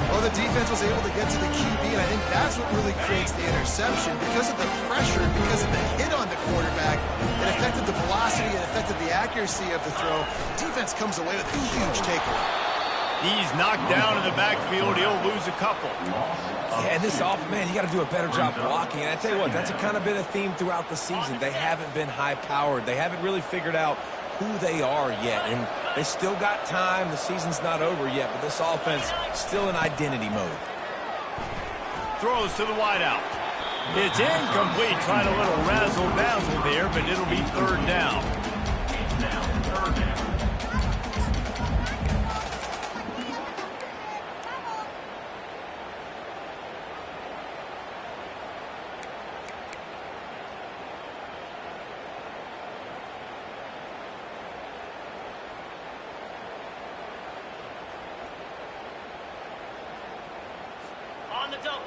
Well, the defense was able to get to the QB, and I think that's what really creates the interception. Because of the pressure, because of the hit on the quarterback, it affected the velocity, it affected the accuracy of the throw. Defense comes away with a huge takeaway. He's knocked down in the backfield. He'll lose a couple. Yeah, and this offense, man, you got to do a better job blocking. And I tell you what, that's kind of been a theme throughout the season. They haven't been high-powered. They haven't really figured out who they are yet, and they still got time. The season's not over yet, but this offense still in identity mode. Throws to the wideout. It's incomplete. Trying a little razzle-dazzle there, but it'll be 3rd down.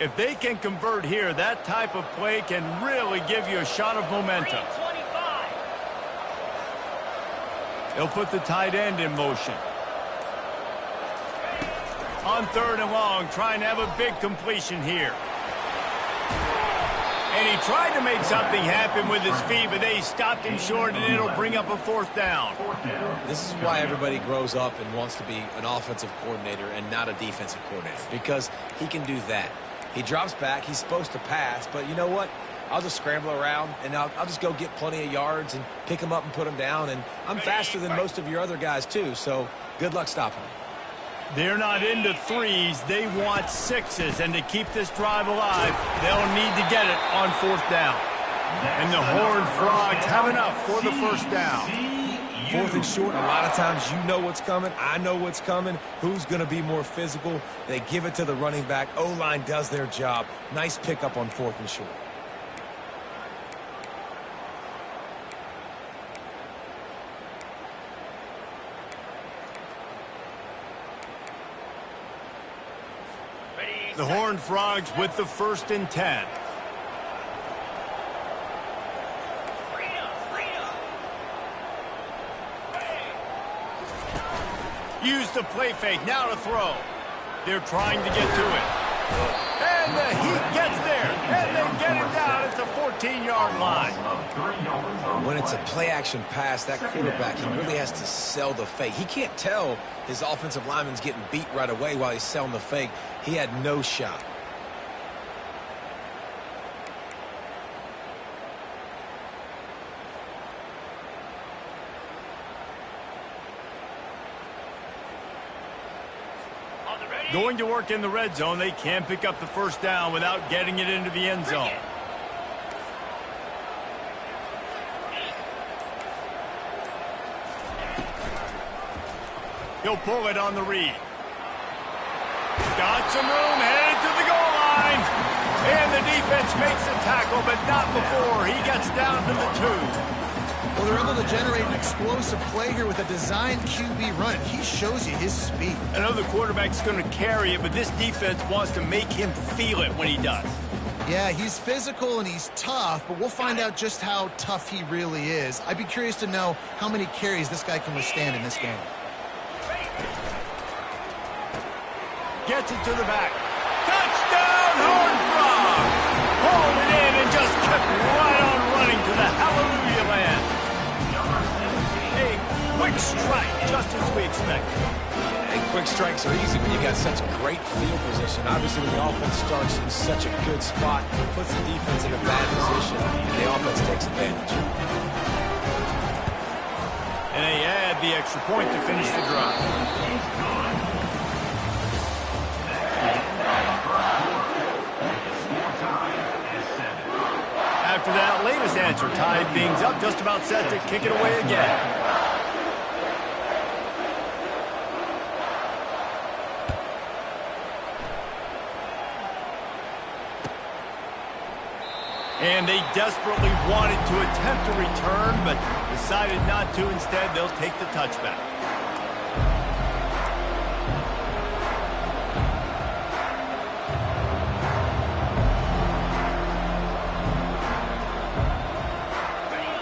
If they can convert here, that type of play can really give you a shot of momentum. They'll put the tight end in motion. On 3rd and long, trying to have a big completion here. And he tried to make something happen with his feet, but they stopped him short, and it'll bring up a 4th down. This is why everybody grows up and wants to be an offensive coordinator and not a defensive coordinator, because he can do that. He drops back. He's supposed to pass, but you know what? I'll just scramble around, and I'll just go get plenty of yards and pick them up and put them down, and I'm faster than most of your other guys, too, so good luck stopping them. They're not into 3s. They want 6s, and to keep this drive alive, they'll need to get it on 4th down. And the Horned Frogs have enough for the 1st down. 4th and short, a lot of times you know what's coming. I know what's coming. Who's going to be more physical? They give it to the running back. O-line does their job. Nice pickup on 4th and short. The Horned Frogs with the 1st and 10. Use the play fake, now to throw. They're trying to get to it. And the Heat gets there, and they get him down at the 14-yard line. When it's a play-action pass, that quarterback, he really has to sell the fake. He can't tell his offensive lineman's getting beat right away while he's selling the fake. He had no shot. Going to work in the red zone. They can't pick up the 1st down without getting it into the end zone. He'll pull it on the read. Got some room, headed to the goal line. And the defense makes the tackle, but not before he gets down to the 2. Well, they're able to generate an explosive play here with a designed QB run. He shows you his speed. I know the quarterback's going to carry it, but this defense wants to make him feel it when he does. Yeah, he's physical and he's tough, but we'll find out just how tough he really is. I'd be curious to know how many carries this guy can withstand in this game. Gets it to the back. Touchdown, Horned Frog! Pulled it in and just kept right on running to the hallelujah land. Quick strike, just as we expected. And quick strikes are easy when you got such great field position. Obviously, when the offense starts in such a good spot, puts the defense in a bad position, and the offense takes advantage. And they add the extra point to finish the drive. After that latest answer tied things up, just about set to kick it away again. And they desperately wanted to attempt a return, but decided not to. Instead, they'll take the touchback.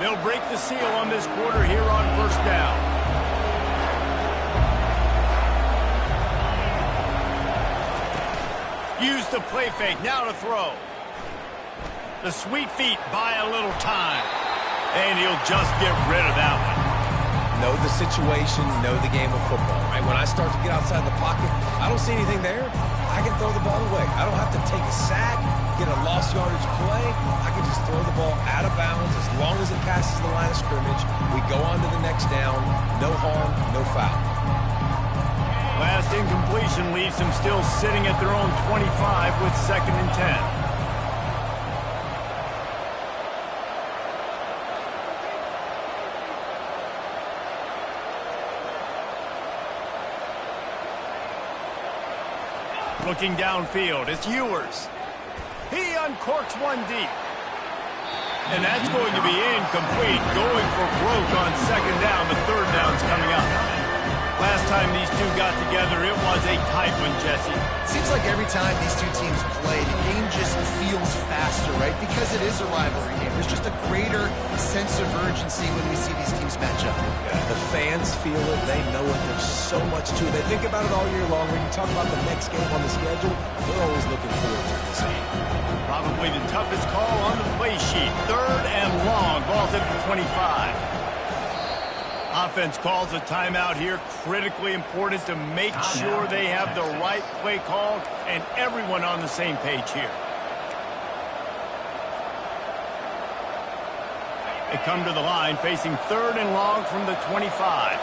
They'll break the seal on this quarter here on 1st down. Use the play fake, now to throw. The sweet feet buy a little time. And he'll just get rid of that one. Know the situation, know the game of football, right? When I start to get outside the pocket, I don't see anything there. I can throw the ball away. I don't have to take a sack, get a lost yardage play. I can just throw the ball out of bounds as long as it passes the line of scrimmage. We go on to the next down. No harm, no foul. Last incompletion leaves them still sitting at their own 25 with 2nd and 10. Looking downfield, it's Ewers. He uncorks one deep. And that's going to be incomplete. Going for broke on 2nd down, but 3rd down's coming up. Last time these two got together, it was a tight one, Jesse. Seems like every time these two teams play, the game just feels faster, right? Because it is a rivalry game. There's just a greater sense of urgency when we see these teams match up. Yeah, the fans feel it. They know it. There's so much to it. They think about it all year long. When you talk about the next game on the schedule, they're always looking forward to this game. Probably the toughest call on the play sheet. 3rd and long. Ball's at the 25. Offense calls a timeout here. Critically important to make sure they have the right play call and everyone on the same page here. They come to the line facing 3rd and long from the 25.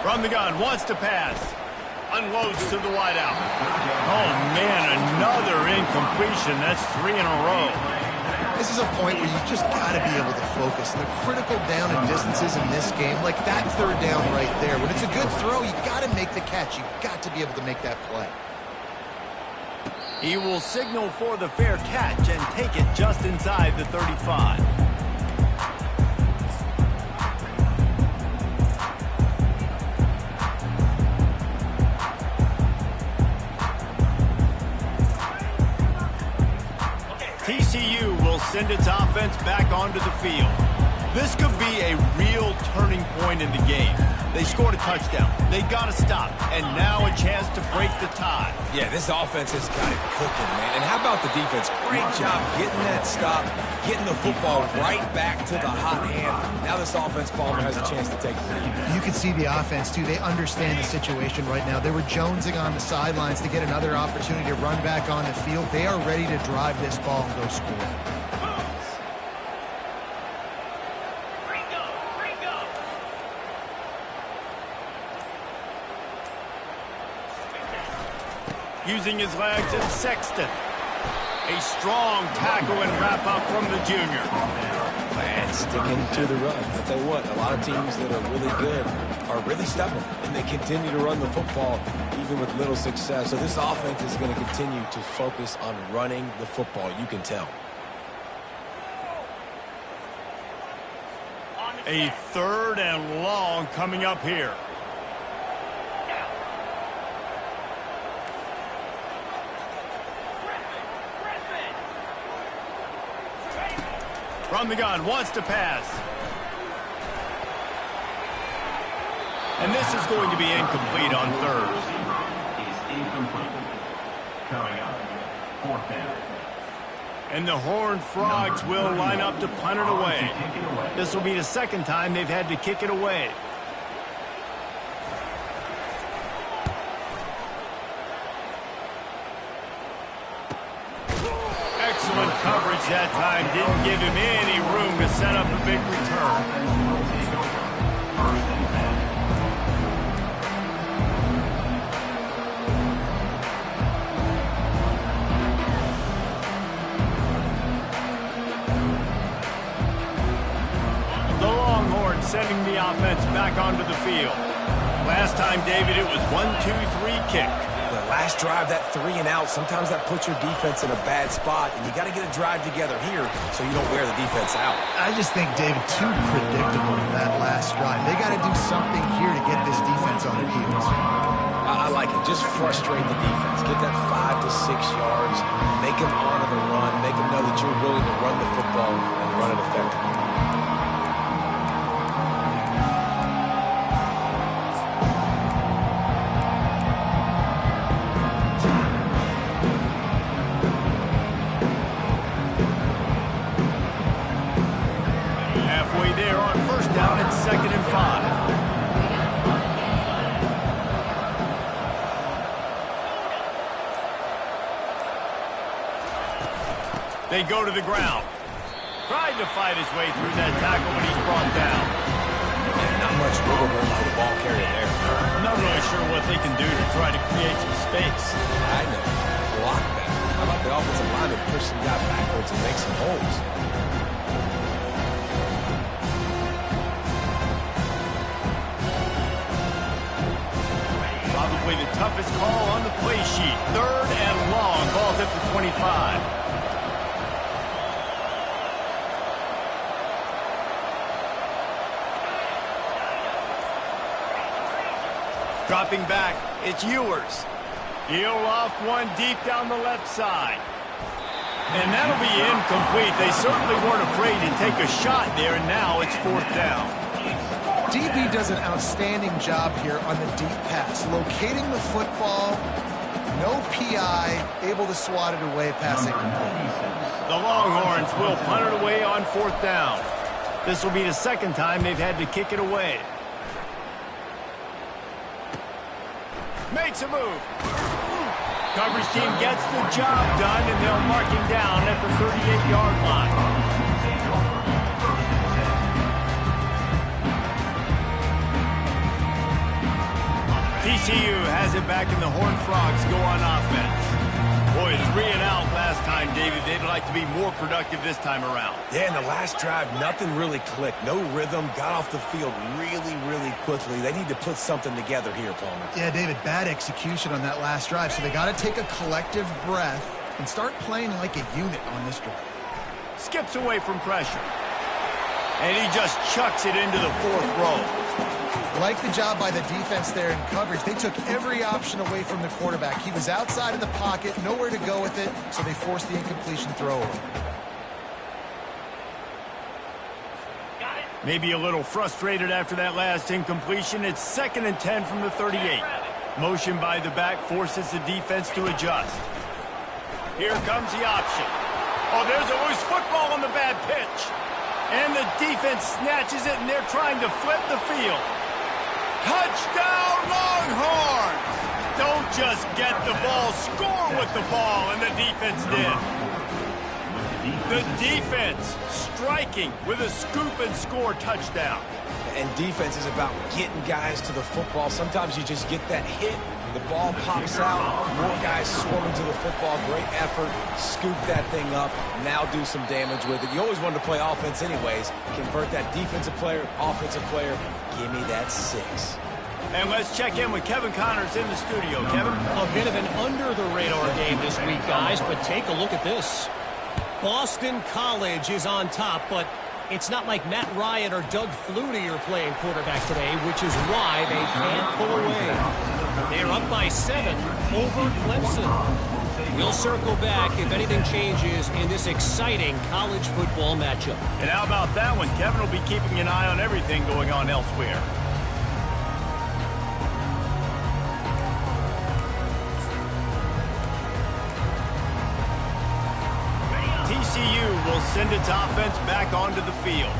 From the gun, wants to pass. Unloads to the wideout. Oh, man, another incompletion. That's 3 in a row. This is a point where you just got to be able to focus. The critical down and distances in this game, like that third down right there. When it's a good throw, you got to make the catch. You got to be able to make that play. He will signal for the fair catch and take it just inside the 35. TCU will send its offense back onto the field. This could be a real turning point in the game. They scored a touchdown. They got to stop. And now a chance to break the tie. Yeah, this offense has got it cooking, man. And how about the defense? Great job getting that stop, getting the football right back to the hot hand. Now this offense, Palmer, has a chance to take the lead. You can see the offense, too. They understand the situation right now. They were jonesing on the sidelines to get another opportunity to run back on the field. They are ready to drive this ball and go score. Using his legs, and Sexton. A strong tackle and wrap up from the junior. And sticking to the run. I'll tell you what, a lot of teams that are really good are really stubborn, and they continue to run the football even with little success. So this offense is going to continue to focus on running the football. You can tell. A 3rd and long coming up here. From the gun, wants to pass. And this is going to be incomplete on 3rd. Is incomplete. Coming up, 4th down. And the Horned Frogs will line up to punt it away. This will be the 2nd time they've had to kick it away. Excellent coverage that time. Didn't give him any room to set up a big return. The Longhorns sending the offense back onto the field. Last time, David, it was 1-2-3 kick. The last drive, that 3 and out, sometimes that puts your defense in a bad spot, and you got to get a drive together here so you don't wear the defense out. I just think, David, too predictable in that last drive. They got to do something here to get this defense on their heels. I like it. Just frustrate the defense. Get that 5 to 6 yards. Make them honor the run. Make them know that you're willing to run the football and run it effectively. There on 1st down and 2nd and 5. They go to the ground. Tried to fight his way through that tackle, but he's brought down. And not much wiggle room for the ball carrier there. I'm not really sure what they can do to try to create some space. I know. Block that. How about the offensive lineman push some guy backwards and make some holes? Probably the toughest call on the play sheet. 3rd and long. Ball's at the 25. Dropping back, it's Ewers. He'll loft one deep down the left side. And that'll be incomplete. They certainly weren't afraid to take a shot there, and now it's 4th down. DB does an outstanding job here on the deep pass. Locating the football, no PI, able to swat it away, passing complete. The Longhorns will punt it away on 4th down. This will be the 2nd time they've had to kick it away. Makes a move. Coverage team gets the job done, and they'll mark him down at the 38-yard line. TCU has has it back, and the Horned Frogs go on offense. Boy, 3 and out last time, David. They'd like to be more productive this time around. Yeah, in the last drive, nothing really clicked. No rhythm, got off the field really, really quickly. They need to put something together here, Palmer. Yeah, David, bad execution on that last drive, so they got to take a collective breath and start playing like a unit on this drive. Skips away from pressure. And he just chucks it into the 4th row. Like the job by the defense there in coverage. They took every option away from the quarterback. He was outside of the pocket, nowhere to go with it, so they forced the incompletion throw away. Maybe a little frustrated after that last incompletion. It's 2nd and 10 from the 38. Motion by the back forces the defense to adjust. Here comes the option. Oh, there's a loose football on the bad pitch. And the defense snatches it, and they're trying to flip the field. Touchdown, Longhorns! Don't just get the ball, score with the ball, and the defense did. The defense striking with a scoop and score touchdown. And defense is about getting guys to the football. Sometimes you just get that hit, the ball pops out, more guys swarming to the football. Great effort, scoop that thing up, now do some damage with it. You always wanted to play offense anyways. Convert that defensive player, offensive player. Give me that 6. And let's check in with Kevin Connors in the studio. Kevin? A bit of an under-the-radar game this week, guys, but take a look at this. Boston College is on top, but it's not like Matt Ryan or Doug Flutie are playing quarterback today, which is why they can't pull away. They're up by 7 over Clemson. We'll circle back if anything changes in this exciting college football matchup. And how about that one? Kevin will be keeping an eye on everything going on elsewhere. TCU will send its offense back onto the field.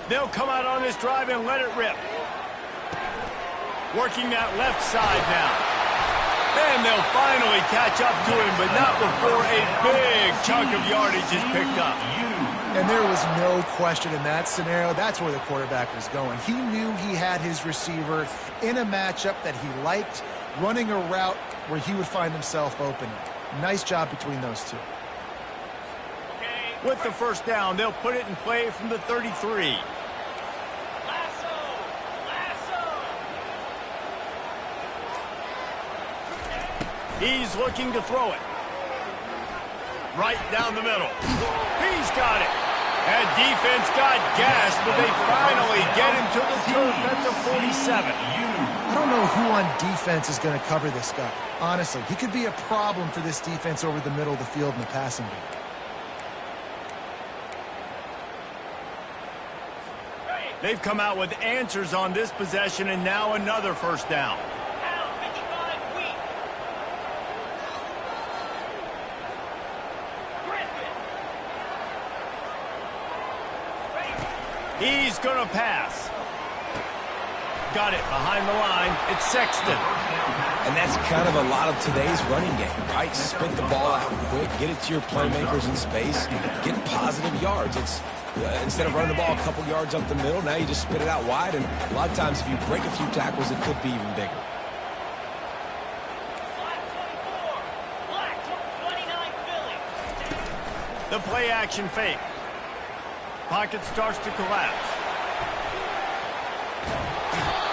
They'll come out on this drive and let it rip. Working that left side now. And they'll finally catch up to him, but not before a big chunk of yardage is picked up. And there was no question in that scenario. That's where the quarterback was going. He knew he had his receiver in a matchup that he liked, running a route where he would find himself open. Nice job between those two. With the first down, they'll put it in play from the 33. He's looking to throw it. Right down the middle. He's got it. And defense got gashed, but they finally get him to the turf at the 47. I don't know who on defense is going to cover this guy. Honestly, he could be a problem for this defense over the middle of the field in the passing game. They've come out with answers on this possession, and now another first down. He's going to pass. Got it behind the line. It's Sexton. And that's kind of a lot of today's running game, right? Spit the ball out quick, get it to your playmakers in space, get positive yards. It's instead of running the ball a couple yards up the middle, now you just spit it out wide, and a lot of times if you break a few tackles, it could be even bigger. The play action fake. Pocket starts to collapse.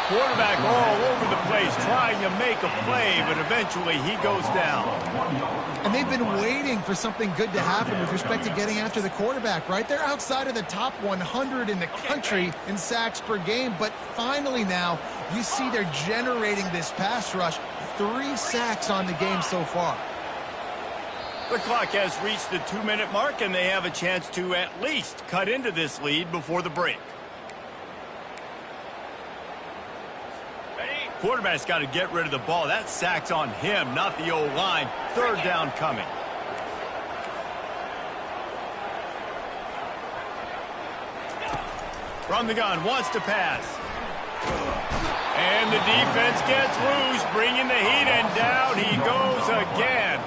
Quarterback all over the place trying to make a play, but eventually he goes down. And they've been waiting for something good to happen with respect to getting after the quarterback, right? They're outside of the top 100 in the country in sacks per game, but finally now you see they're generating this pass rush. 3 sacks on the game so far. The clock has reached the 2-minute mark, and they have a chance to at least cut into this lead before the break. Quarterback's got to get rid of the ball. That sack's on him, not the O-line. 3rd down coming. From the gun, wants to pass. And the defense gets loose, bringing the heat, and down he goes again.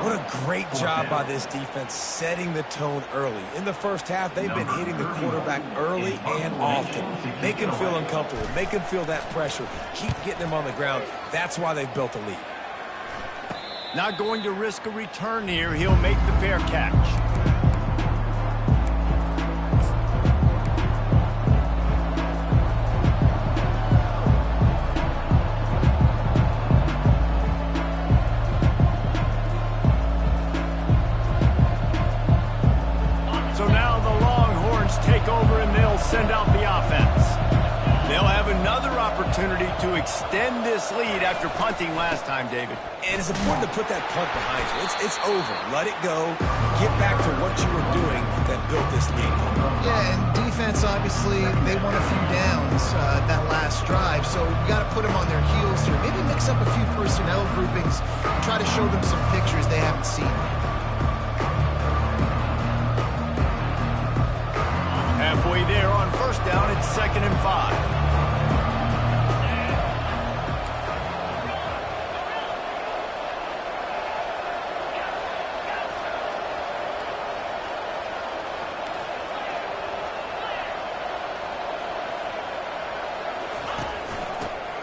What a great job by this defense setting the tone early. In the first half, they've been hitting the quarterback early and often. Make him feel uncomfortable. Make him feel that pressure. Keep getting him on the ground. That's why they've built a lead. Not going to risk a return here. He'll make the fair catch. Send out the offense. They'll have another opportunity to extend this lead after punting last time, David. And it's important to put that punt behind you. It's over. Let it go. Get back to what you were doing that built this lead. Yeah, and defense, obviously, they won a few downs that last drive, so you got to put them on their heels here. Maybe mix up a few personnel groupings and try to show them some pictures they haven't seen. Halfway there on first down, it's 2nd and 5.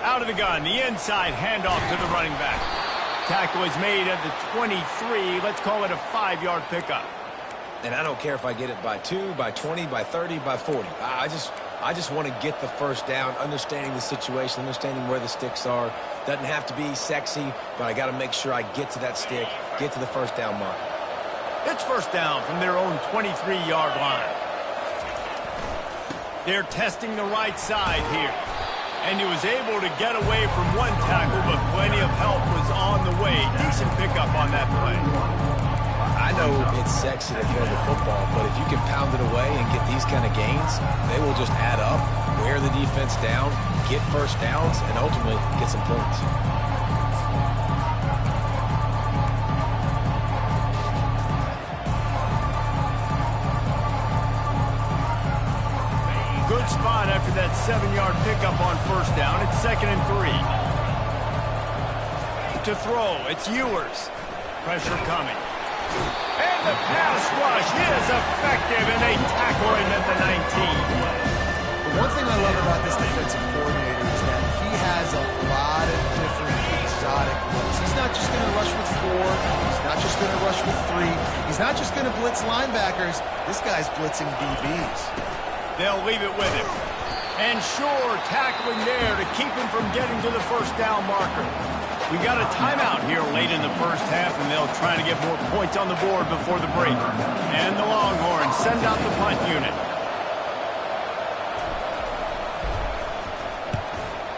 Out of the gun, the inside handoff to the running back. Tackle is made at the 23. Let's call it a 5-yard pickup. And I don't care if I get it by 2, by 20, by 30, by 40. I just want to get the first down, understanding the situation, understanding where the sticks are. Doesn't have to be sexy, but I got to make sure I get to that stick, get to the first down mark. It's first down from their own 23-yard line. They're testing the right side here. And he was able to get away from one tackle, but plenty of help was on the way. Decent pickup on that play. I know it's sexy to throw the football, but if you can pound it away and get these kind of gains, they will just add up, wear the defense down, get first downs, and ultimately get some points. Good spot after that 7-yard pickup on first down. It's 2nd and 3. To throw, it's Ewers. Pressure coming. And the pass rush is effective, and they tackle him at the 19. The one thing I love about this defensive coordinator is that he has a lot of different exotic looks. He's not just going to rush with 4. He's not just going to rush with 3. He's not just going to blitz linebackers. This guy's blitzing DBs. They'll leave it with him. And sure, tackling there to keep him from getting to the first down marker. We got a timeout here late in the first half, and they'll try to get more points on the board before the break. And the Longhorns send out the punt unit.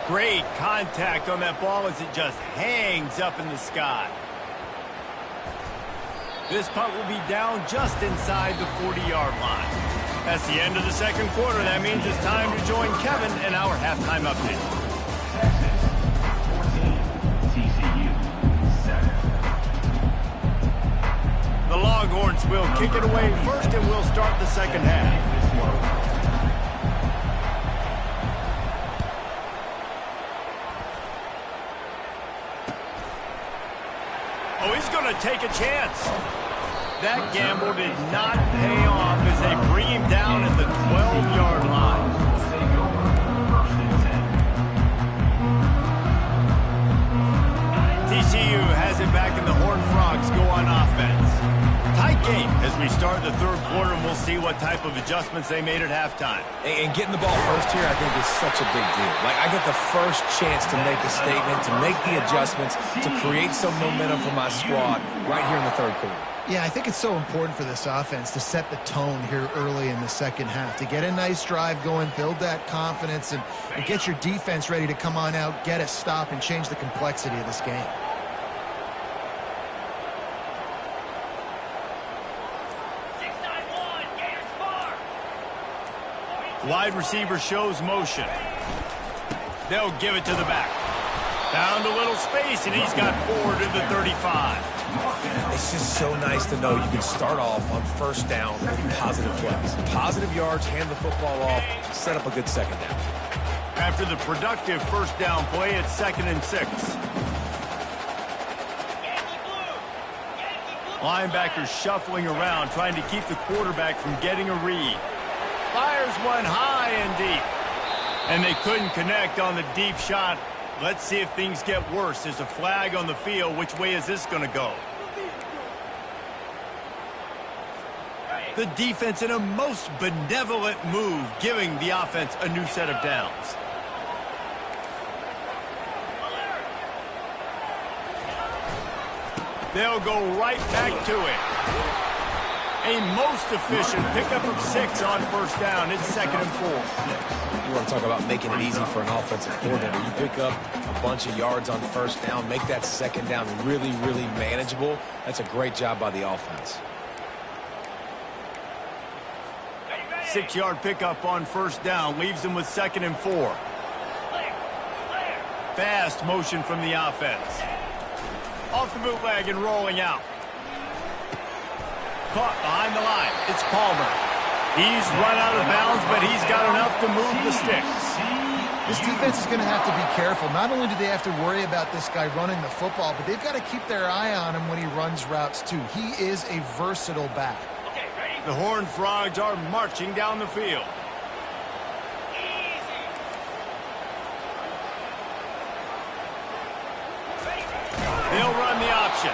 Great contact on that ball as it just hangs up in the sky. This punt will be down just inside the 40-yard line. That's the end of the second quarter. That means it's time to join Kevin in our halftime update. Texas 14, TCU 7. The Longhorns will kick it away first, and we'll start the second half. Oh, he's going to take a chance. That gamble did not pay off as they bring him down at the 12-yard line. TCU has it back, and the Horned Frogs go on offense. Tight game as we start the third quarter, and we'll see what type of adjustments they made at halftime. And getting the ball first here, I think, is such a big deal. Like, I get the first chance to make a statement, to make the adjustments, to create some momentum for my squad right here in the third quarter. Yeah, I think it's so important for this offense to set the tone here early in the second half, to get a nice drive going, build that confidence, and get your defense ready to come on out, get a stop, and change the complexity of this game. Wide receiver shows motion. They'll give it to the back. Found a little space, and he's got 4 to the 35. It's just so nice to know you can start off on first down with positive plays. Positive yards, hand the football off, set up a good second down. After the productive first down play, it's 2nd and 6. Linebackers shuffling around, trying to keep the quarterback from getting a read. Fires one high and deep. And they couldn't connect on the deep shot. Let's see if things get worse. There's a flag on the field. Which way is this going to go? The defense in a most benevolent move, giving the offense a new set of downs. They'll go right back to it. A most efficient pickup of 6 on first down. It's 2nd and 4. You want to talk about making it easy for an offensive coordinator. You pick up a bunch of yards on first down, make that 2nd down really, really manageable. That's a great job by the offense. 6-yard pickup on first down leaves them with 2nd and 4. Fast motion from the offense. Off the bootleg and rolling out. Caught behind the line. It's Palmer. He's run out of bounds, but he's got enough to move the sticks. This defense is going to have to be careful. Not only do they have to worry about this guy running the football, but they've got to keep their eye on him when he runs routes too. He is a versatile back. The Horned Frogs are marching down the field. They'll run the option.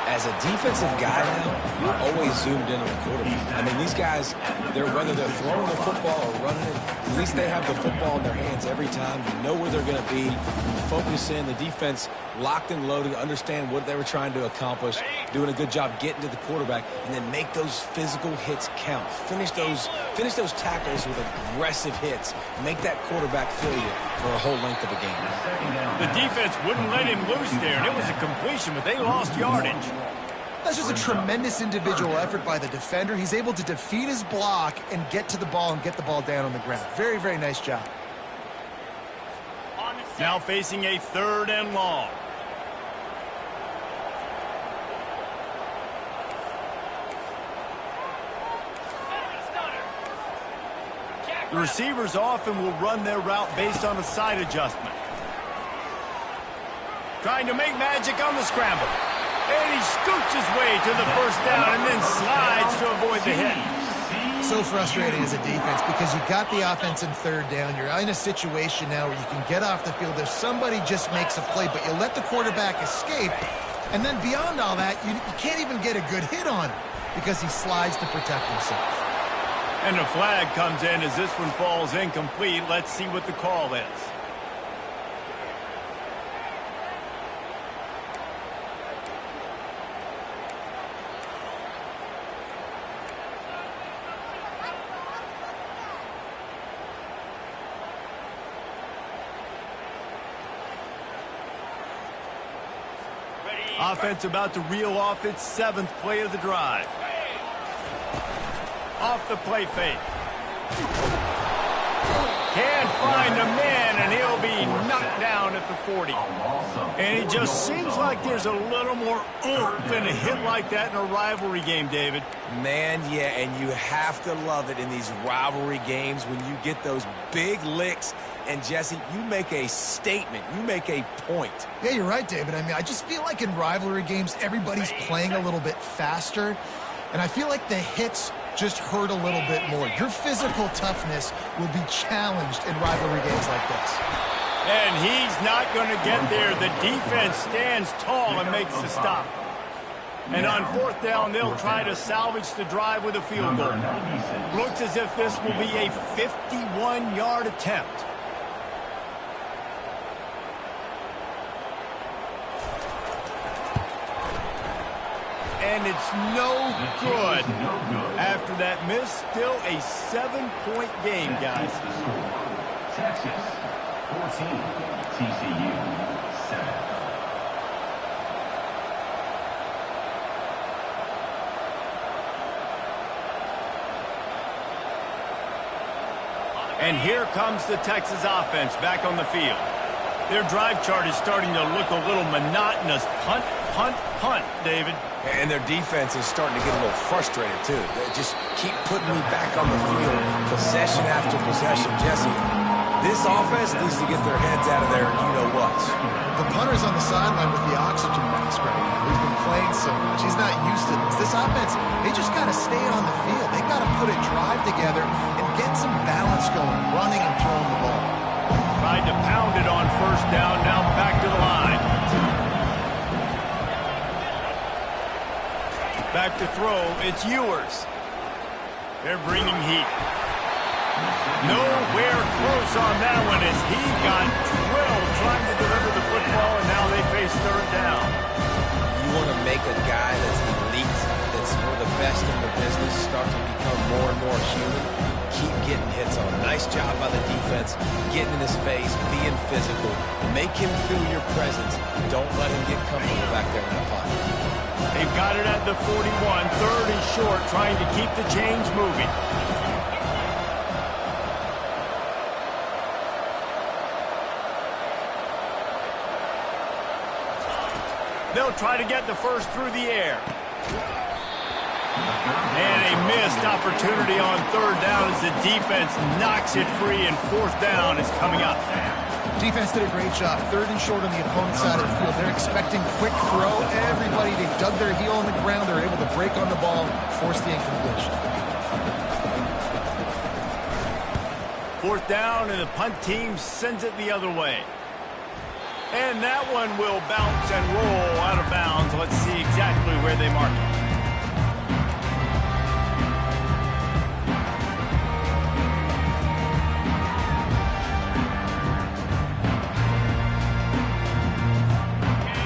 As a defensive guy now, you're always zoomed in on the quarterback. I mean, these guys, whether they're throwing the football or running it, at least they have the football in their hands every time. You know where they're going to be. You focus in. The defense locked and loaded, understand what they were trying to accomplish, doing a good job getting to the quarterback, and then make those physical hits count. Finish those tackles with aggressive hits. Make that quarterback feel you for a whole length of a game. The defense wouldn't let him loose there, and it was a completion, but they lost yardage. That's just a tremendous individual effort by the defender. He's able to defeat his block and get to the ball and get the ball down on the ground. Very, very nice job. Now facing a 3rd and long. The receivers often will run their route based on a side adjustment. Trying to make magic on the scramble. And he scoots his way to the first down and then slides to avoid the hit. So frustrating as a defense because you got the offense in 3rd down. You're in a situation now where you can get off the field if somebody just makes a play, but you let the quarterback escape. And then beyond all that, you can't even get a good hit on him because he slides to protect himself. And a flag comes in as this one falls incomplete. Let's see what the call is. Offense about to reel off its 7th play of the drive. Off the play fake. Can't find a man, and he'll be knocked down at the 40. And it just seems like there's a little more oomph in a hit like that in a rivalry game, David. Man, yeah, and you have to love it in these rivalry games when you get those big licks. And, Jesse, you make a statement. You make a point. Yeah, you're right, David. I mean, I just feel like in rivalry games, everybody's playing a little bit faster. And I feel like the hits just hurt a little bit more. Your physical toughness will be challenged in rivalry games like this. And he's not going to get there. The defense stands tall and makes the stop. And on 4th down, they'll try to salvage the drive with a field goal. Looks as if this will be a 51-yard attempt. And it's no good. After that miss, still a 7-point game, guys. Texas 14, TCU 7. And here comes the Texas offense back on the field. Their drive chart is starting to look a little monotonous. Punt, punt, punt, David. And their defense is starting to get a little frustrated, too. They just keep putting me back on the field, possession after possession. Jesse, this offense needs to get their heads out of there, you-know-what. The punter's on the sideline with the oxygen mask right now. He's been playing so much. He's not used to this. This offense, they just got to stay on the field. They got to put a drive together and get some balance going, running and throwing the ball. Tried to pound it on first down, now back to the line. Back to throw, it's Ewers. They're bringing heat. Nowhere close on that one as he got drilled trying to deliver the football, and now they face third down. You want to make a guy that's elite, that's one of the best in the business, start to become more and more human. Keep getting hits on him. Nice job by the defense, getting in his face, being physical. Make him feel your presence. Don't let him get comfortable back there in that pocket. They've got it at the 41, third and short, trying to keep the chains moving. They'll try to get the first through the air. And a missed opportunity on third down as the defense knocks it free, and fourth down is coming up. Defense did a great job. Third and short on the opponent's side of the field. They're expecting quick throw. Everybody, they dug their heel on the ground. They're able to break on the ball, force the incompletion. Fourth down, and the punt team sends it the other way. And that one will bounce and roll out of bounds. Let's see exactly where they mark it.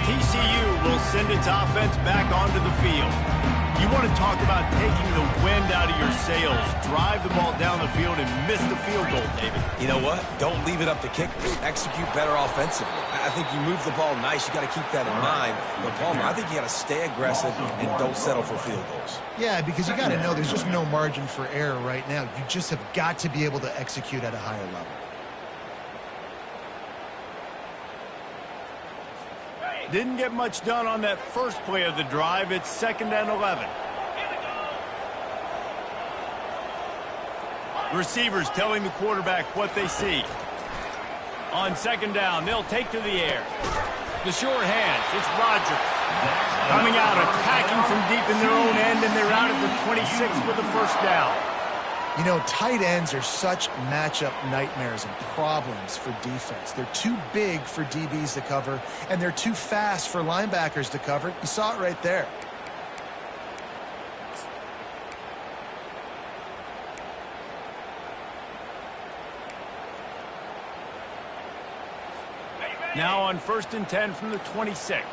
TCU will send its offense back onto the field. You want to talk about taking the wind out of your sails. Drive the ball down the field and miss the field goal, David. You know what? Don't leave it up to kickers. Execute better offensively. I think you move the ball nice. You got to keep that in mind. But, Palmer, I think you got to stay aggressive and don't settle for field goals. Yeah, because you got to know there's just no margin for error right now. You just have got to be able to execute at a higher level. Didn't get much done on that first play of the drive. It's 2nd and 11. Receivers telling the quarterback what they see. On 2nd down, they'll take to the air. The short hands, it's Rodgers. Coming out, attacking from deep in their own end, and they're out at the 26 with the first down. You know, tight ends are such matchup nightmares and problems for defense. They're too big for DBs to cover, and they're too fast for linebackers to cover. You saw it right there. Now on 1st and 10 from the 26.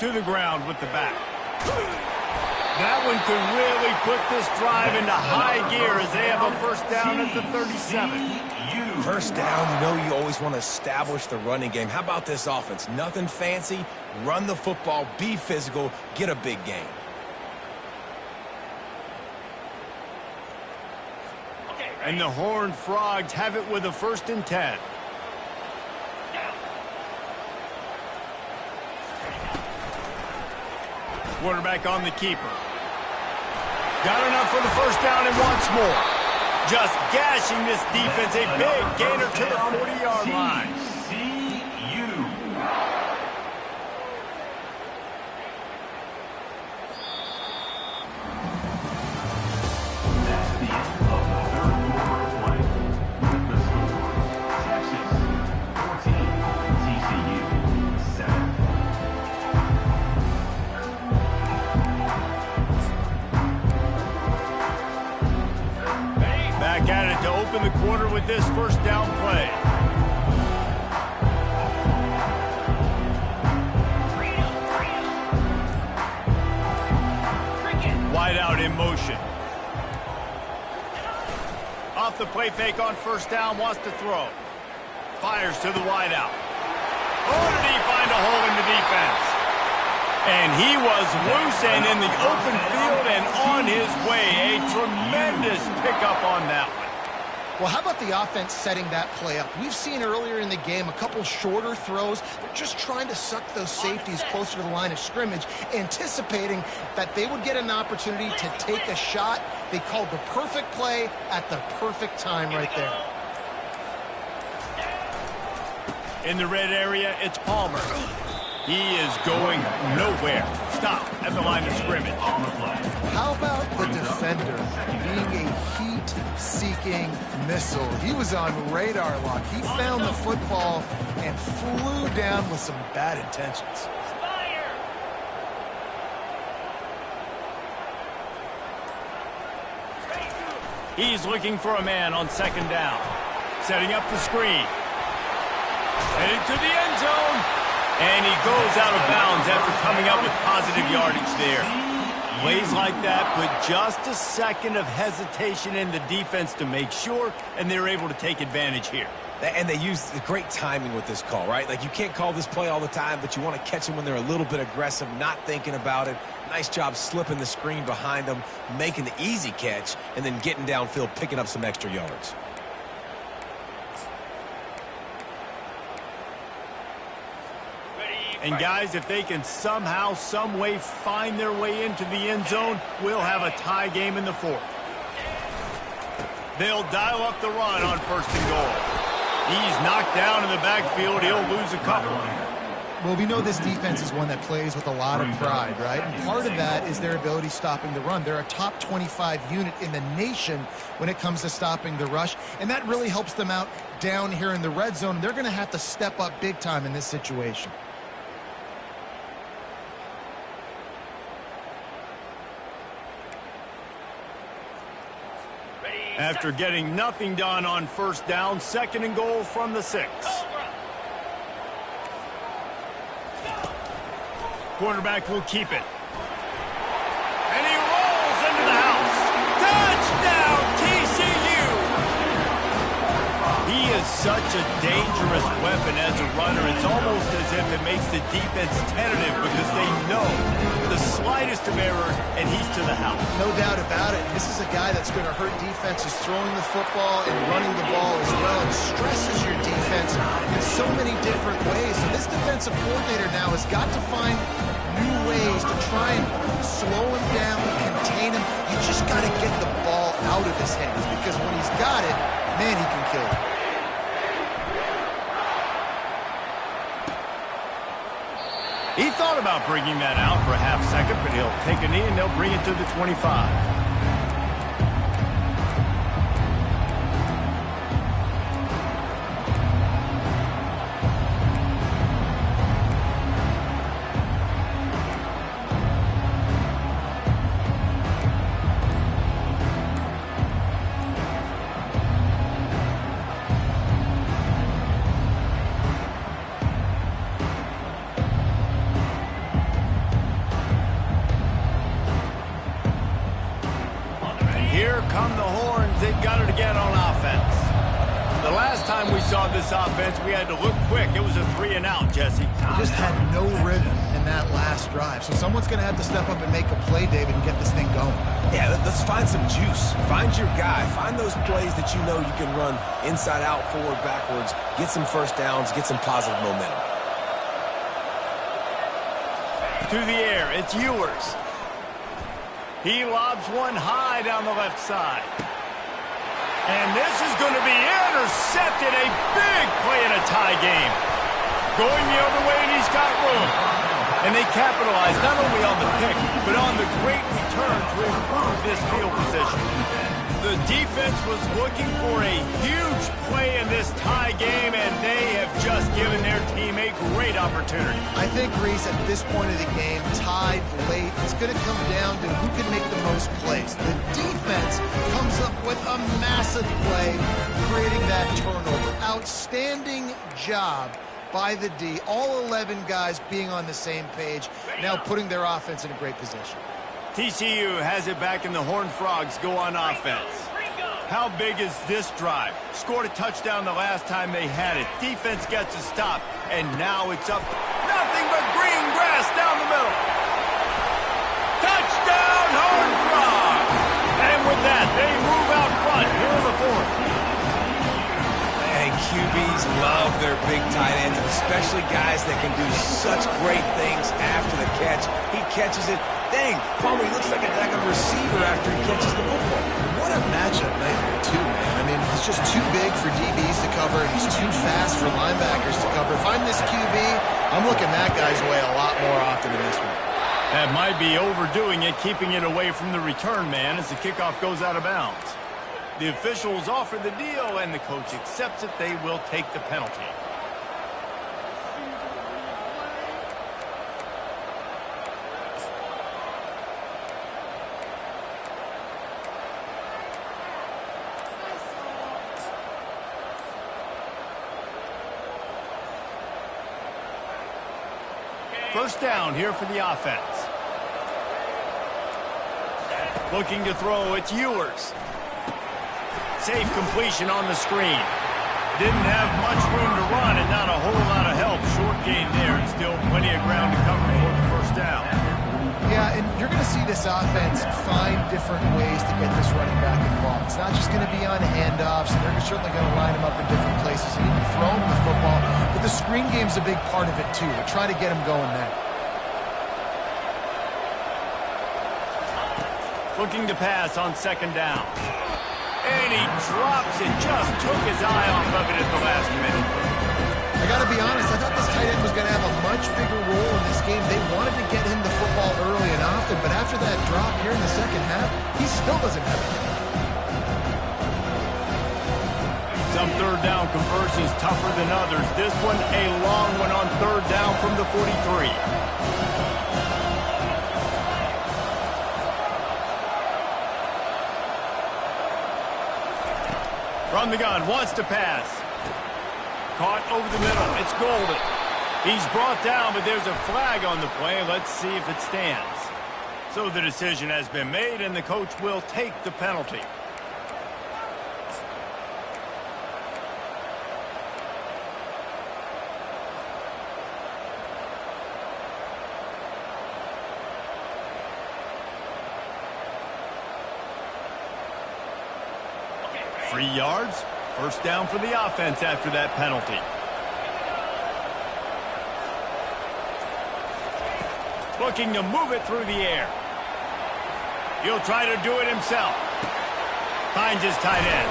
To the ground with the back. That one could really put this drive into high gear as they have a first down at the 37. First down, you know you always want to establish the running game. How about this offense? Nothing fancy. Run the football, be physical, get a big gain. And the Horned Frogs have it with a 1st and 10. Quarterback on the keeper. Got enough for the first down and wants more. Just gashing this defense. A big gainer to the 40-yard line. The quarter with this first down play. Wide out in motion. Off the play fake on first down, wants to throw. Fires to the wide out. Oh, did he find a hole in the defense? And he was loose and in the open field and on his way. A tremendous pickup on that one. Well, how about the offense setting that play up? We've seen earlier in the game a couple shorter throws. They're just trying to suck those safeties closer to the line of scrimmage, anticipating that they would get an opportunity to take a shot. They called the perfect play at the perfect time right there. In the red area, it's Palmer. He is going nowhere. Stop at the line of scrimmage. How about the defender being a heat-seeking missile? He was on radar lock. He found the football and flew down with some bad intentions. He's looking for a man on second down. Setting up the screen. Headed to the end zone. And he goes out of bounds after coming up with positive yardage there. Plays like that, put just a second of hesitation in the defense to make sure, and they're able to take advantage here. And they use the great timing with this call, right? Like, you can't call this play all the time, but you want to catch them when they're a little bit aggressive, not thinking about it. Nice job slipping the screen behind them, making the easy catch, and then getting downfield, picking up some extra yards. And guys, if they can somehow, some way find their way into the end zone, we'll have a tie game in the fourth. They'll dial up the run on first and goal. He's knocked down in the backfield. He'll lose a couple. Well, we know this defense is one that plays with a lot of pride, right? And part of that is their ability stopping the run. They're a top 25 unit in the nation when it comes to stopping the rush, and that really helps them out down here in the red zone. They're going to have to step up big time in this situation. After getting nothing done on first down, second and goal from the 6. Quarterback will keep it. And he rolls into the house. Touchdown, TCU! He is such a dangerous weapon as a runner. It's almost as if it makes the defense tentative because they know the slightest of errors, and he's to the house. No doubt about it. This is a guy that's going to hurt defenses throwing the football and running the ball as well. It stresses your defense in so many different ways. So this defensive coordinator now has got to find new ways to try and slow him down, contain him. You just got to get the ball out of his hands because when he's got it, man, he can kill you. He thought about bringing that out for a half second, but he'll take a knee and they'll bring it to the 25. Here come the horns. They've got it again on offense. The last time we saw this offense, we had to look quick. It was a 3-and-out, Jesse. Just had no rhythm in that last drive. So someone's going to have to step up and make a play, David, and get this thing going. Yeah, let's find some juice. Find your guy. Find those plays that you know you can run inside out, forward, backwards, get some first downs, get some positive momentum. To the air, it's Ewers. He lobs one high down the left side. And this is going to be intercepted. A big play in a tie game. Going the other way, and he's got room. And they capitalize not only on the pick, but on the great return to improve this field position. The defense was looking for a huge play in this tie game, and they have just given their team a great opportunity. I think, Reese, at this point of the game, tied late, it's going to come down to who can make the most plays. The defense comes up with a massive play, creating that turnover. Outstanding job by the D. All 11 guys being on the same page, now putting their offense in a great position. TCU has it back, and the Horned Frogs go on offense. How big is this drive? Scored a touchdown the last time they had it. Defense gets a stop, and now it's up. Nothing but green grass down the middle. Touchdown, Horned Frogs! And with that, they move out front here in the fourth. And QBs love their big tight ends, especially guys that can do such great things after the catch. He catches it. Dang, Palmer, he looks like a receiver after he catches the football. What a a matchup nightmare too, man. I mean, he's just too big for DBs to cover, and he's too fast for linebackers to cover. If I'm this QB, I'm looking that guy's way a lot more often than this one. That might be overdoing it, keeping it away from the return man as the kickoff goes out of bounds. The officials offer the deal, and the coach accepts it. They will take the penalty. First down here for the offense. Looking to throw, it's Ewers. Safe completion on the screen. Didn't have much room to run and not a whole lot of help. Short gain there and still plenty of ground to cover for the first down. Yeah, and you're going to see this offense find different ways to get this running back involved. It's not just going to be on handoffs, and they're certainly going to line him up in different places and even throw him the football. But the screen game's a big part of it, too. They're trying to get him going there. Looking to pass on second down. And he drops it. Just took his eye off of it at the last minute. I got to be honest, I thought this tight end was going to have a much bigger role in this game. They wanted to get him the football early and often, but after that drop here in the second half, he still doesn't have it. Some third down conversions tougher than others. This one a long one on third down from the 43. From the gun, wants to pass. Caught over the middle. It's Golden. He's brought down, but there's a flag on the play. Let's see if it stands. So the decision has been made, and the coach will take the penalty. Three yards. First down for the offense after that penalty. Looking to move it through the air. He'll try to do it himself. Finds his tight end.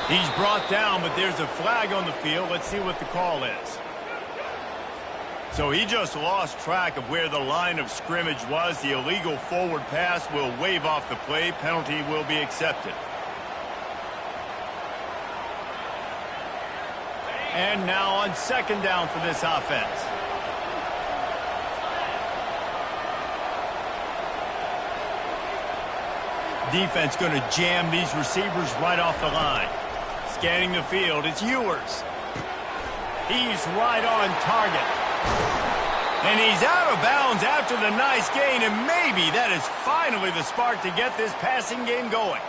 He's brought down, but there's a flag on the field. Let's see what the call is. So he just lost track of where the line of scrimmage was. The illegal forward pass will wave off the play. Penalty will be accepted. And now on second down for this offense. Defense going to jam these receivers right off the line. Scanning the field, it's Ewers. He's right on target. And he's out of bounds after the nice gain, and maybe that is finally the spark to get this passing game going.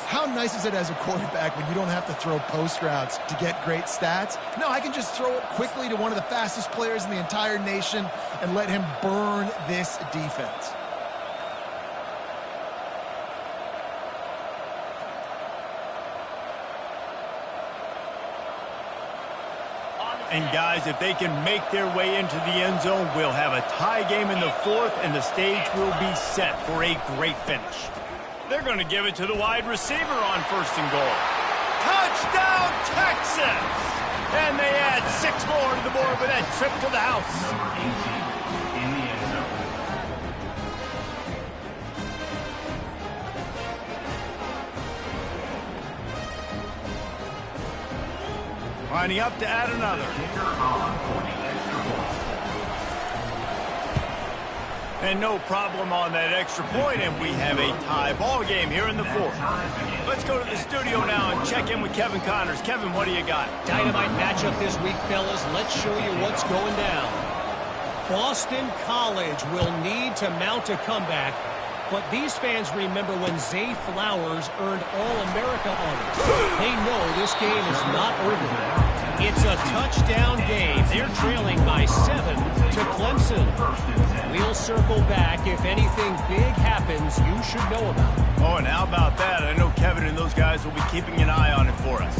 How nice is it as a quarterback when you don't have to throw post routes to get great stats? No, I can just throw it quickly to one of the fastest players in the entire nation and let him burn this defense. And guys, if they can make their way into the end zone, we'll have a tie game in the fourth, and the stage will be set for a great finish. They're going to give it to the wide receiver on first and goal. Touchdown, Texas! And they add 6 more to the board with that trip to the house. Number 18 in the end zone. Lining up to add another. Kicker on for the extra point. And no problem on that extra point, and we have a tie ball game here in the fourth. Let's go to the studio now and check in with Kevin Connors. Kevin, what do you got? Dynamite matchup this week, fellas. Let's show you what's going down. Boston College will need to mount a comeback, but these fans remember when Zay Flowers earned All-America honors. They know this game is not over. It's a touchdown game. They're trailing by 7 to Clemson. We'll circle back. If anything big happens, you should know about it. Oh, and how about that? I know Kevin and those guys will be keeping an eye on it for us.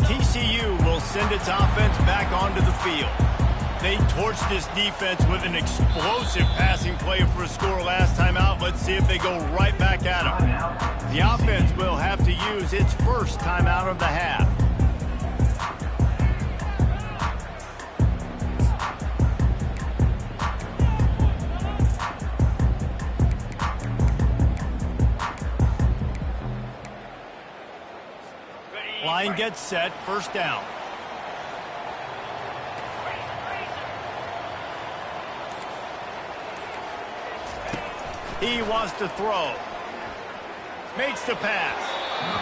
TCU will send it its offense back onto the field. They torched this defense with an explosive passing play for a score last time out. Let's see if they go right back at them. The offense will have to use its first timeout of the half. Line gets set, first down. He wants to throw. Makes the pass.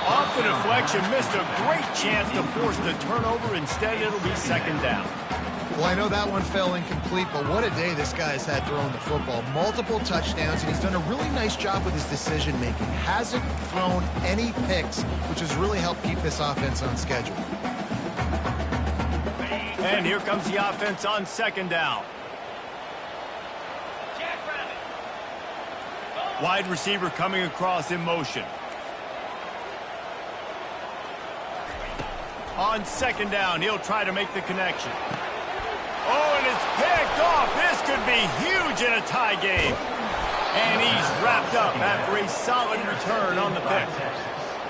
Off the deflection, missed a great chance to force the turnover. Instead, it'll be second down. Well, I know that one fell incomplete, but what a day this guy's had throwing the football. Multiple touchdowns, and he's done a really nice job with his decision-making. Hasn't thrown any picks, which has really helped keep this offense on schedule. And here comes the offense on second down. Wide receiver coming across in motion. On second down, he'll try to make the connection. Oh, and it's picked off. This could be huge in a tie game. And he's wrapped up after a solid return on the pick.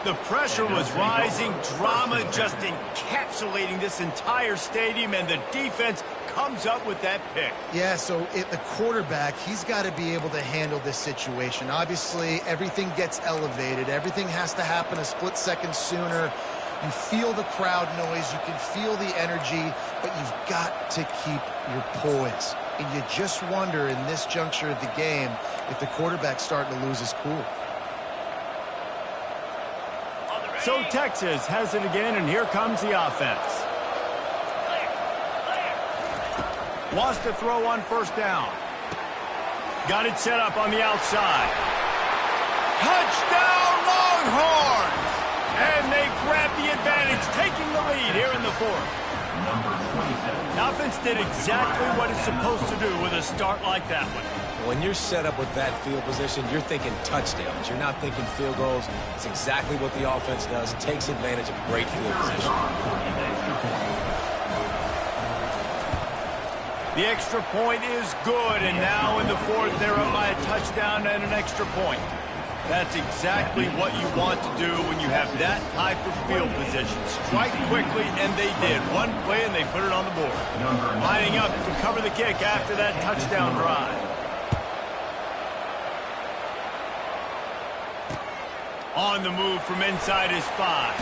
The pressure was rising, drama just encapsulating this entire stadium, and the defense comes up with that pick. Yeah, so the quarterback, he's got to be able to handle this situation. Obviously, everything gets elevated. Everything has to happen a split second sooner. You feel the crowd noise. You can feel the energy, but you've got to keep your poise. And you just wonder in this juncture of the game if the quarterback's starting to lose his cool. So Texas has it again, and here comes the offense. Wants to throw on first down. Got it set up on the outside. Touchdown, Longhorns! And they grab the advantage, taking the lead here in the fourth. The offense did exactly what it's supposed to do with a start like that one. When you're set up with that field position, you're thinking touchdowns. You're not thinking field goals. It's exactly what the offense does. Takes advantage of great field position. The extra point is good, and now in the fourth, they're up by a touchdown and an extra point. That's exactly what you want to do when you have that type of field position. Strike quickly, and they did. One play, and they put it on the board. Lining up to cover the kick after that touchdown drive. On the move from inside his 5.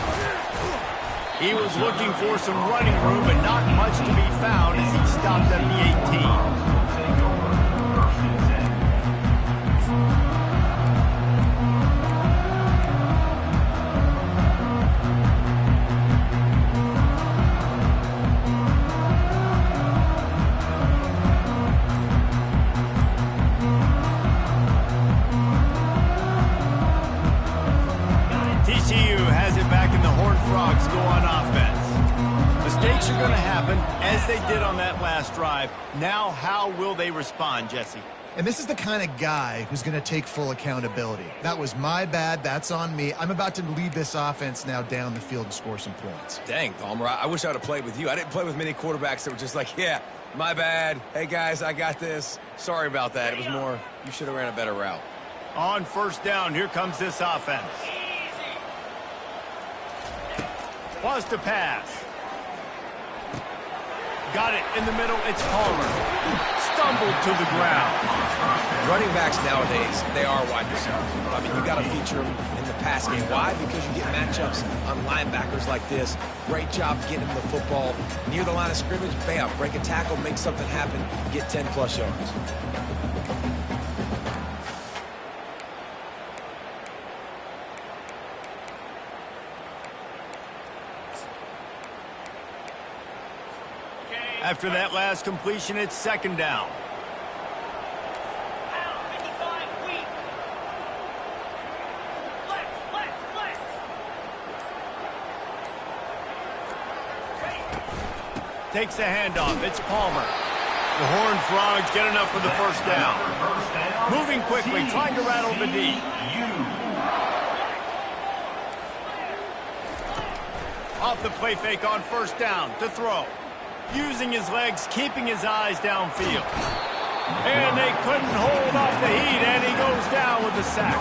He was looking for some running room, but not much to be found as he stopped at the 18. TCU has it back, and the Horned Frogs go on offense. Mistakes are going to happen, as they did on that last drive. Now, how will they respond, Jesse? And this is the kind of guy who's going to take full accountability. That was my bad. That's on me. I'm about to lead this offense now down the field and score some points. Dang, Palmer, I wish I would have played with you. I didn't play with many quarterbacks that were just like, yeah, my bad. Hey, guys, I got this. Sorry about that. It was more, you should have ran a better route. On first down, here comes this offense. Wants to pass. Got it in the middle. It's Palmer. Stumbled to the ground. Running backs nowadays, they are wide receivers. I mean, you got to feature them in the pass game. Why? Because you get matchups on linebackers like this. Great job getting them the football near the line of scrimmage. Bam, break a tackle, make something happen, get 10-plus yards. After that last completion, it's second down. Takes the handoff. It's Palmer. The Horned Frogs get enough for the first down. Moving quickly, trying to rattle the D. Off the play fake on first down to throw. Using his legs, keeping his eyes downfield. And they couldn't hold off the heat, and he goes down with the sack.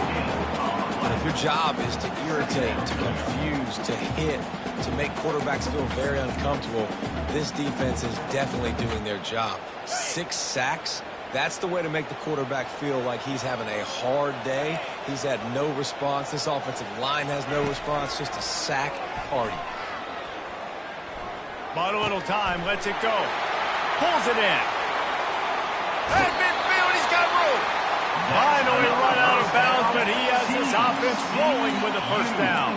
But if your job is to irritate, to confuse, to hit, to make quarterbacks feel very uncomfortable, this defense is definitely doing their job. 6 sacks, that's the way to make the quarterback feel like he's having a hard day. He's had no response. This offensive line has no response, just a sack party. Bought a little time, lets it go. Pulls it in. At midfield, he's got room. Finally run out of bounds, but he has his offense rolling with a first down.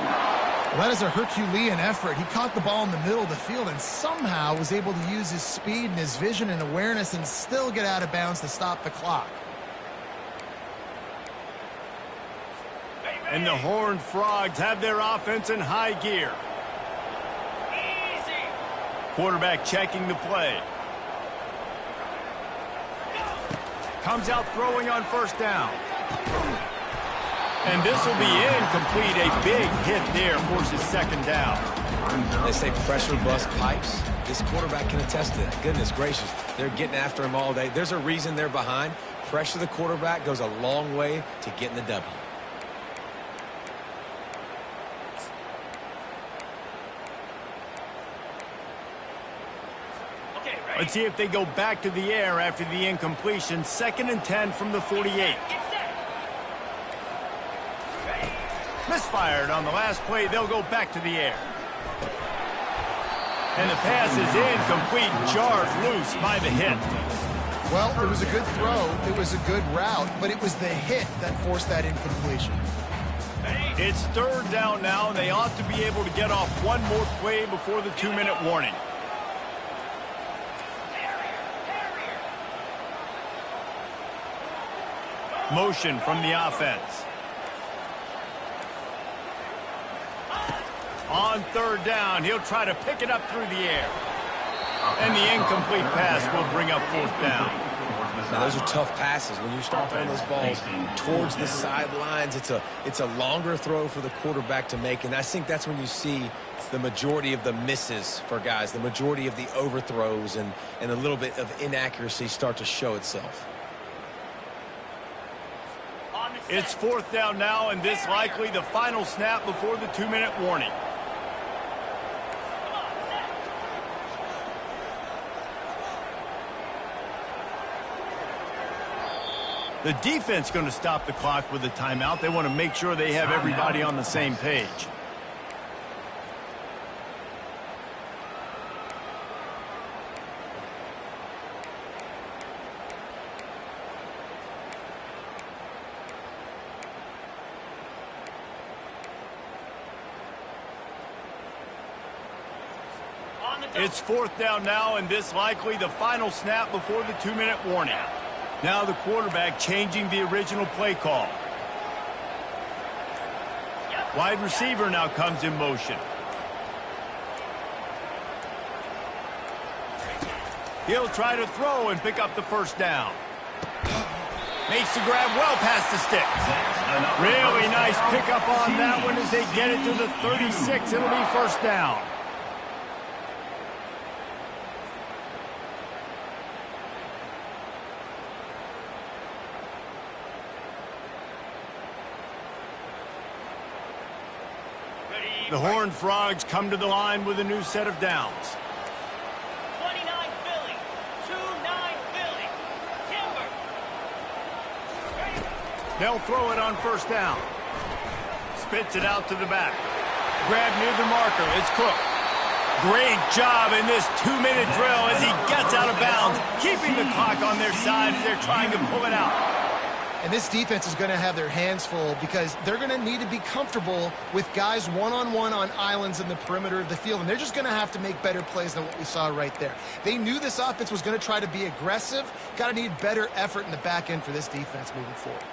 Well, that is a Herculean effort. He caught the ball in the middle of the field and somehow was able to use his speed and his vision and awareness and still get out of bounds to stop the clock. And the Horned Frogs have their offense in high gear. Quarterback checking the play. Comes out throwing on first down. And this will be incomplete. A big hit there, forces second down. They say pressure bust pipes. This quarterback can attest to that. Goodness gracious, they're getting after him all day. There's a reason they're behind. Pressure the quarterback goes a long way to getting the W. Let's see if they go back to the air after the incompletion. 2nd and 10 from the 48. Misfired on the last play. They'll go back to the air. And the pass is incomplete. Jarred loose by the hit. Well, it was a good throw. It was a good route, but it was the hit that forced that incompletion. It's 3rd down now, and they ought to be able to get off one more play before the 2-minute warning. Motion from the offense. On 3rd down, he'll try to pick it up through the air. And the incomplete pass will bring up 4th down. Now, those are tough passes. When you start throwing those balls towards the sidelines, it's a longer throw for the quarterback to make. And I think that's when you see the majority of the misses for guys, the majority of the overthrows and a little bit of inaccuracy start to show itself. It's 4th down now, and this likely the final snap before the 2-minute warning. The defense going to stop the clock with a timeout. They want to make sure they have everybody on the same page. It's 4th down now, and this likely the final snap before the 2-minute warning. Now the quarterback changing the original play call. Wide receiver now comes in motion. He'll try to throw and pick up the first down. Makes the grab well past the sticks. Really nice pickup on that one as they get it to the 36. It'll be first down. The Horned Frogs come to the line with a new set of downs. 29 Philly, 2-9 Philly, Timber. They'll throw it on first down. Spits it out to the back. Grab near the marker. It's Cook. Great job in this 2-minute drill as he gets out of bounds, keeping the clock on their side as they're trying to pull it out. And this defense is going to have their hands full because they're going to need to be comfortable with guys one-on-one on islands in the perimeter of the field. And they're just going to have to make better plays than what we saw right there. They knew this offense was going to try to be aggressive. Got to need better effort in the back end for this defense moving forward.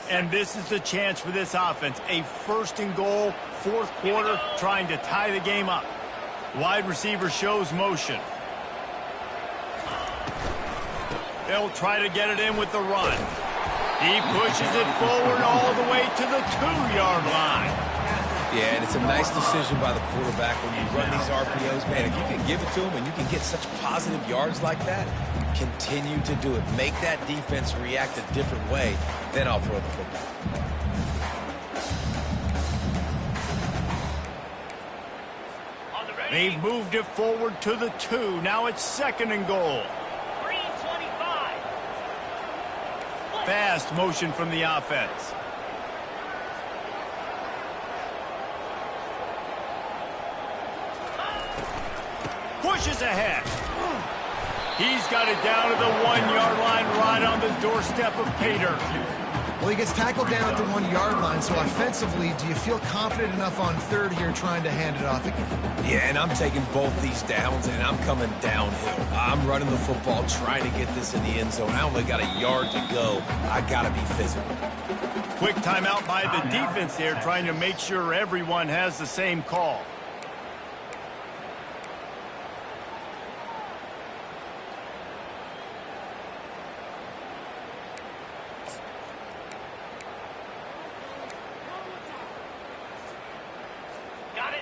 And this is the chance for this offense. A 1st and goal, 4th quarter, trying to tie the game up. Wide receiver shows motion. They'll try to get it in with the run. He pushes it forward all the way to the 2-yard line. Yeah, and it's a nice decision by the quarterback when you run these RPOs. Man, if you can give it to him and you can get such positive yards like that, continue to do it. Make that defense react a different way, then I'll throw the football. They've moved it forward to the 2. Now it's 2nd and goal. Green 25. Fast motion from the offense. Pushes ahead. He's got it down to the 1-yard line, right on the doorstep of Pater. Well, he gets tackled down at the 1-yard line, so offensively, do you feel confident enough on 3rd here trying to hand it off again? Yeah, and I'm taking both these downs, and I'm coming downhill. I'm running the football, trying to get this in the end zone. I only got a yard to go. I got to be physical. Quick timeout by the defense there, trying to make sure everyone has the same call.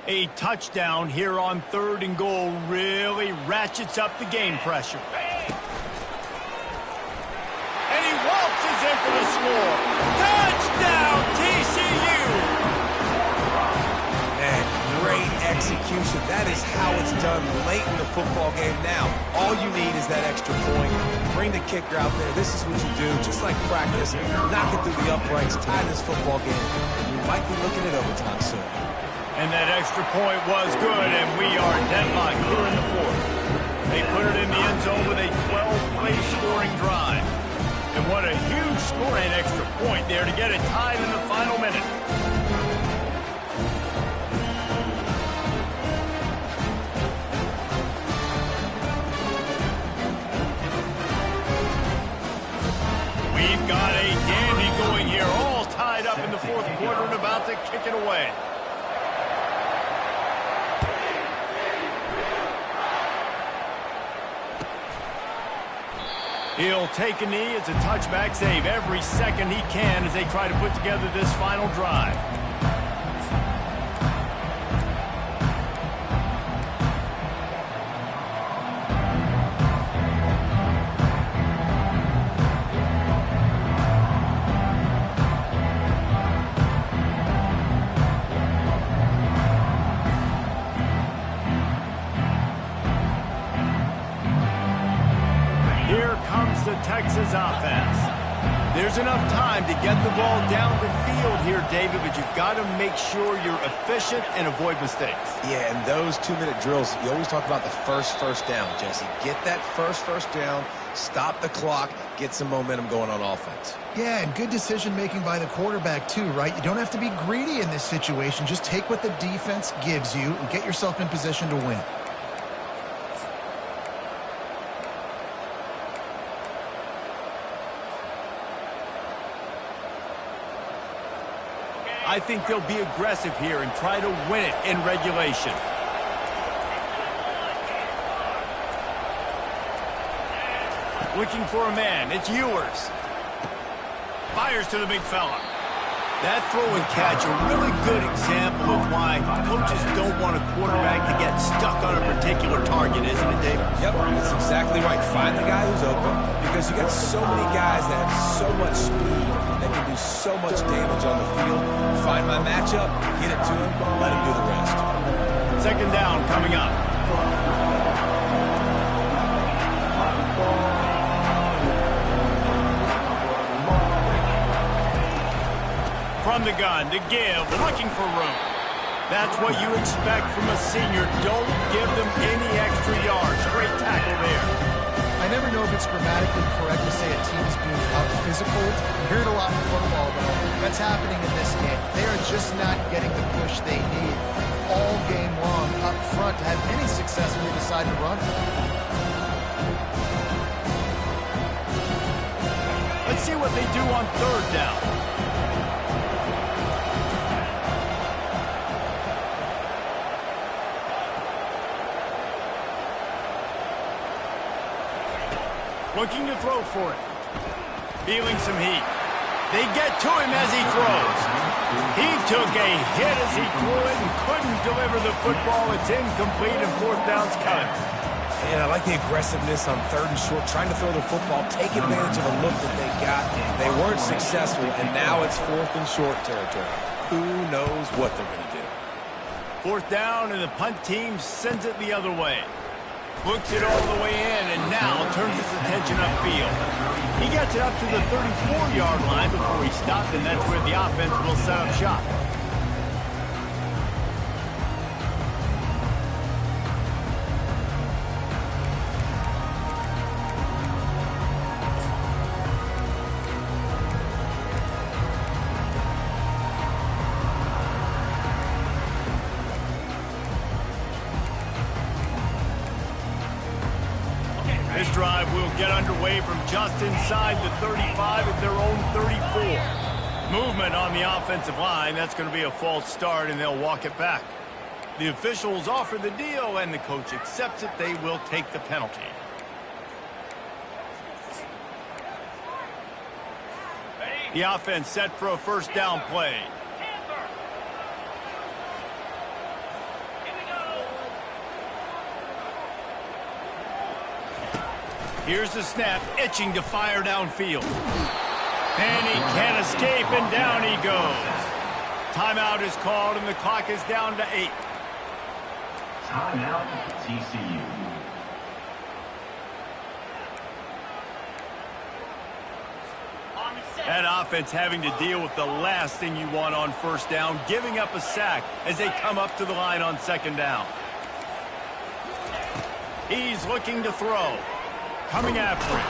A touchdown here on 3rd and goal really ratchets up the game pressure. And he waltzes in for the score. Touchdown, TCU! Man, great execution. That is how it's done late in the football game now. All you need is that extra point. Bring the kicker out there. This is what you do, just like practice. Knock it through the uprights, tie this football game. You might be looking at overtime soon. And that extra point was good, and we are deadlocked here in the 4th. They put it in the end zone with a 12-play scoring drive. And what a huge score and extra point there to get it tied in the final minute. We've got a dandy going here, all tied up in the 4th quarter and about to kick it away. He'll take a knee. It's a touchback save every second he can as they try to put together this final drive. The Texas offense. There's enough time to get the ball down the field here, David, but you've got to make sure you're efficient and avoid mistakes. Yeah, and those 2-minute drills, you always talk about the first down, Jesse. Get that first down, stop the clock, get some momentum going on offense. Yeah, and good decision-making by the quarterback, too, right? You don't have to be greedy in this situation. Just take what the defense gives you and get yourself in position to win. I think they'll be aggressive here and try to win it in regulation. Looking for a man. It's Ewers. Fires to the big fella. That throw and catch, a really good example of why coaches don't want a quarterback to get stuck on a particular target, isn't it, Dave? Yep, that's exactly right. Find the guy who's open, because you got so many guys that have so much speed that can do so much damage on the field. Find my matchup, get it to him, let him do the rest. 2nd down coming up. From the gun to give, looking for room. That's what you expect from a senior. Don't give them any extra yards. Great tackle there. I never know if it's grammatically correct to say a team is being out-physical. You hear it a lot in football, though. That's happening in this game. They are just not getting the push they need all game long up front to have any success when they decide to run. Let's see what they do on 3rd down. Looking to throw for it. Feeling some heat. They get to him as he throws. He took a hit as he threw it and couldn't deliver the football. It's incomplete and fourth down's coming. And I like the aggressiveness on 3rd and short, trying to throw the football, take advantage of a look that they got. They weren't successful, and now it's 4th and short territory. Who knows what they're going to do? Fourth down, and the punt team sends it the other way. Books it all the way in, and now turns his attention upfield. He gets it up to the 34-yard line before he stopped, and that's where the offense will set up shop. This drive will get underway from just inside the 35 at their own 34. Movement on the offensive line. That's going to be a false start, and they'll walk it back. The officials offer the deal, and the coach accepts it. They will take the penalty. The offense set for a first down play. Here's the snap, itching to fire downfield. And he can't escape, and down he goes. Timeout is called, and the clock is down to 8. Timeout, TCU. That offense having to deal with the last thing you want on first down, giving up a sack as they come up to the line on second down. He's looking to throw. Coming after it.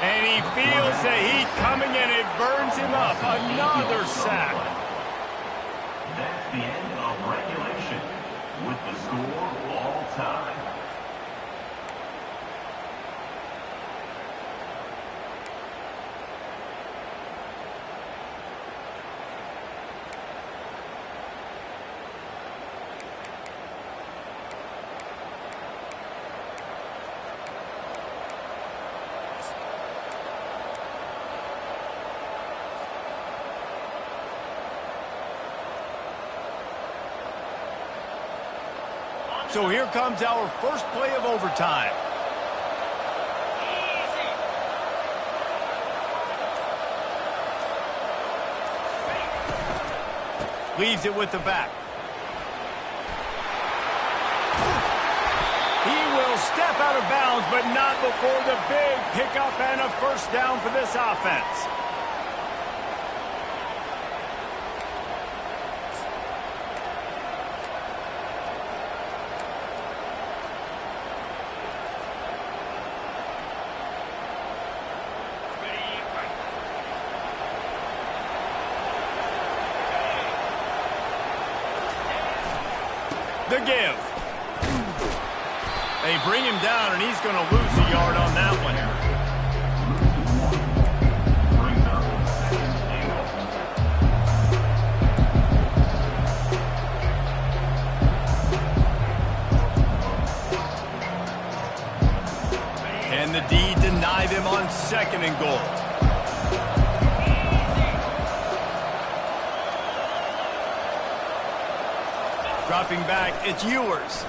And he feels the heat coming, and it burns him up. Another sack. That's the end of regulation with the score all time. So here comes our first play of overtime. Leaves it with the back. He will step out of bounds, but not before the big pickup and a first down for this offense. The give. They bring him down, and he's going to lose a yard on that one. Can the D deny them on 2nd and goal? Dropping back, it's Ewers.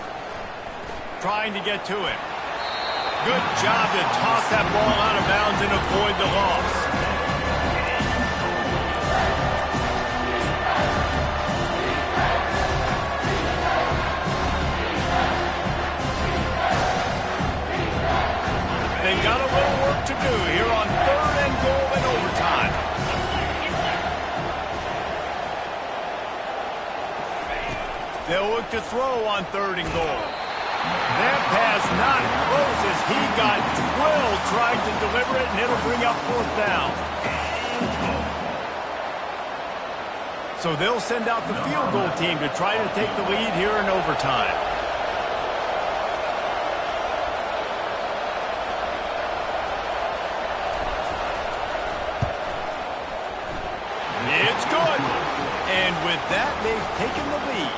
Trying to get to it. Good job to toss that ball out of bounds and avoid the loss. They've got a little work to do here on 3rd and goal in overtime. They'll look to throw on 3rd and goal. That pass not close as he got drilled trying to deliver it, and it'll bring up 4th down. So they'll send out the field goal team to try to take the lead here in overtime. It's good. And with that, they've taken the lead.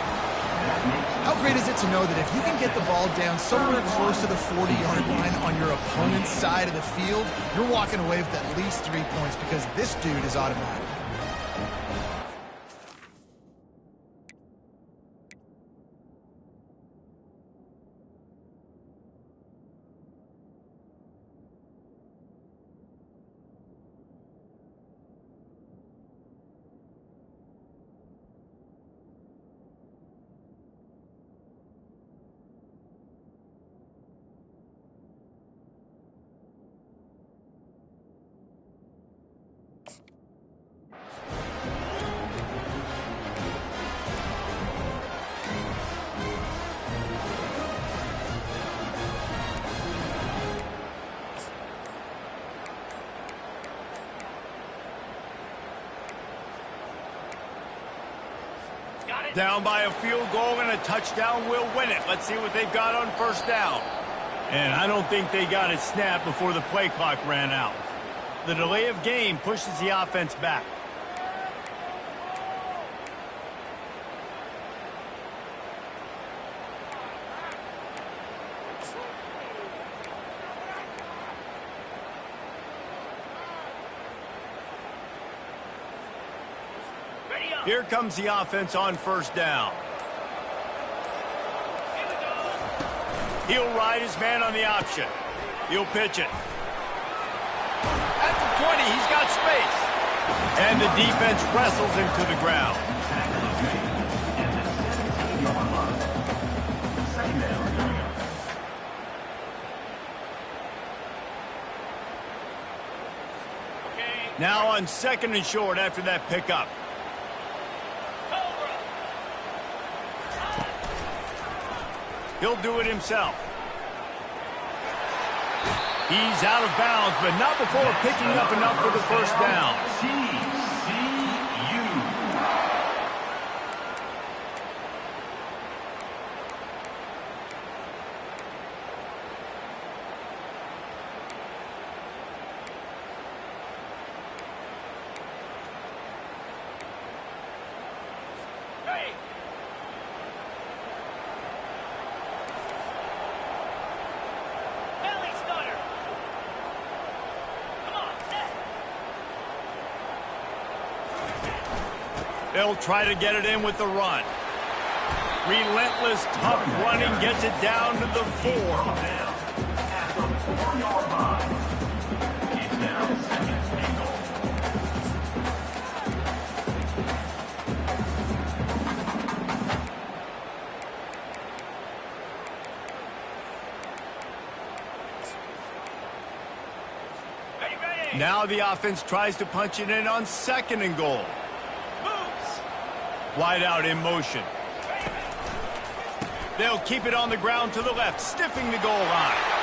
That makes How great is it to know that if you can get the ball down somewhere close to the 40-yard line on your opponent's side of the field, you're walking away with at least 3 points because this dude is automatic. Down by a field goal and a touchdown will win it. Let's see what they've got on first down. And I don't think they got it snapped before the play clock ran out. The delay of game pushes the offense back. Here comes the offense on first down. He'll ride his man on the option. He'll pitch it. At the 20, he's got space. And the defense wrestles him to the ground. Now on second and short after that pickup. He'll do it himself. He's out of bounds, but not before picking up enough for the first down. TCU. They'll try to get it in with the run. Relentless, tough running gets it down to the 4. At the 4-yard line. It's now second and goal. Now the offense tries to punch it in on second and goal. Wide out in motion. They'll keep it on the ground to the left, stiffing the goal line.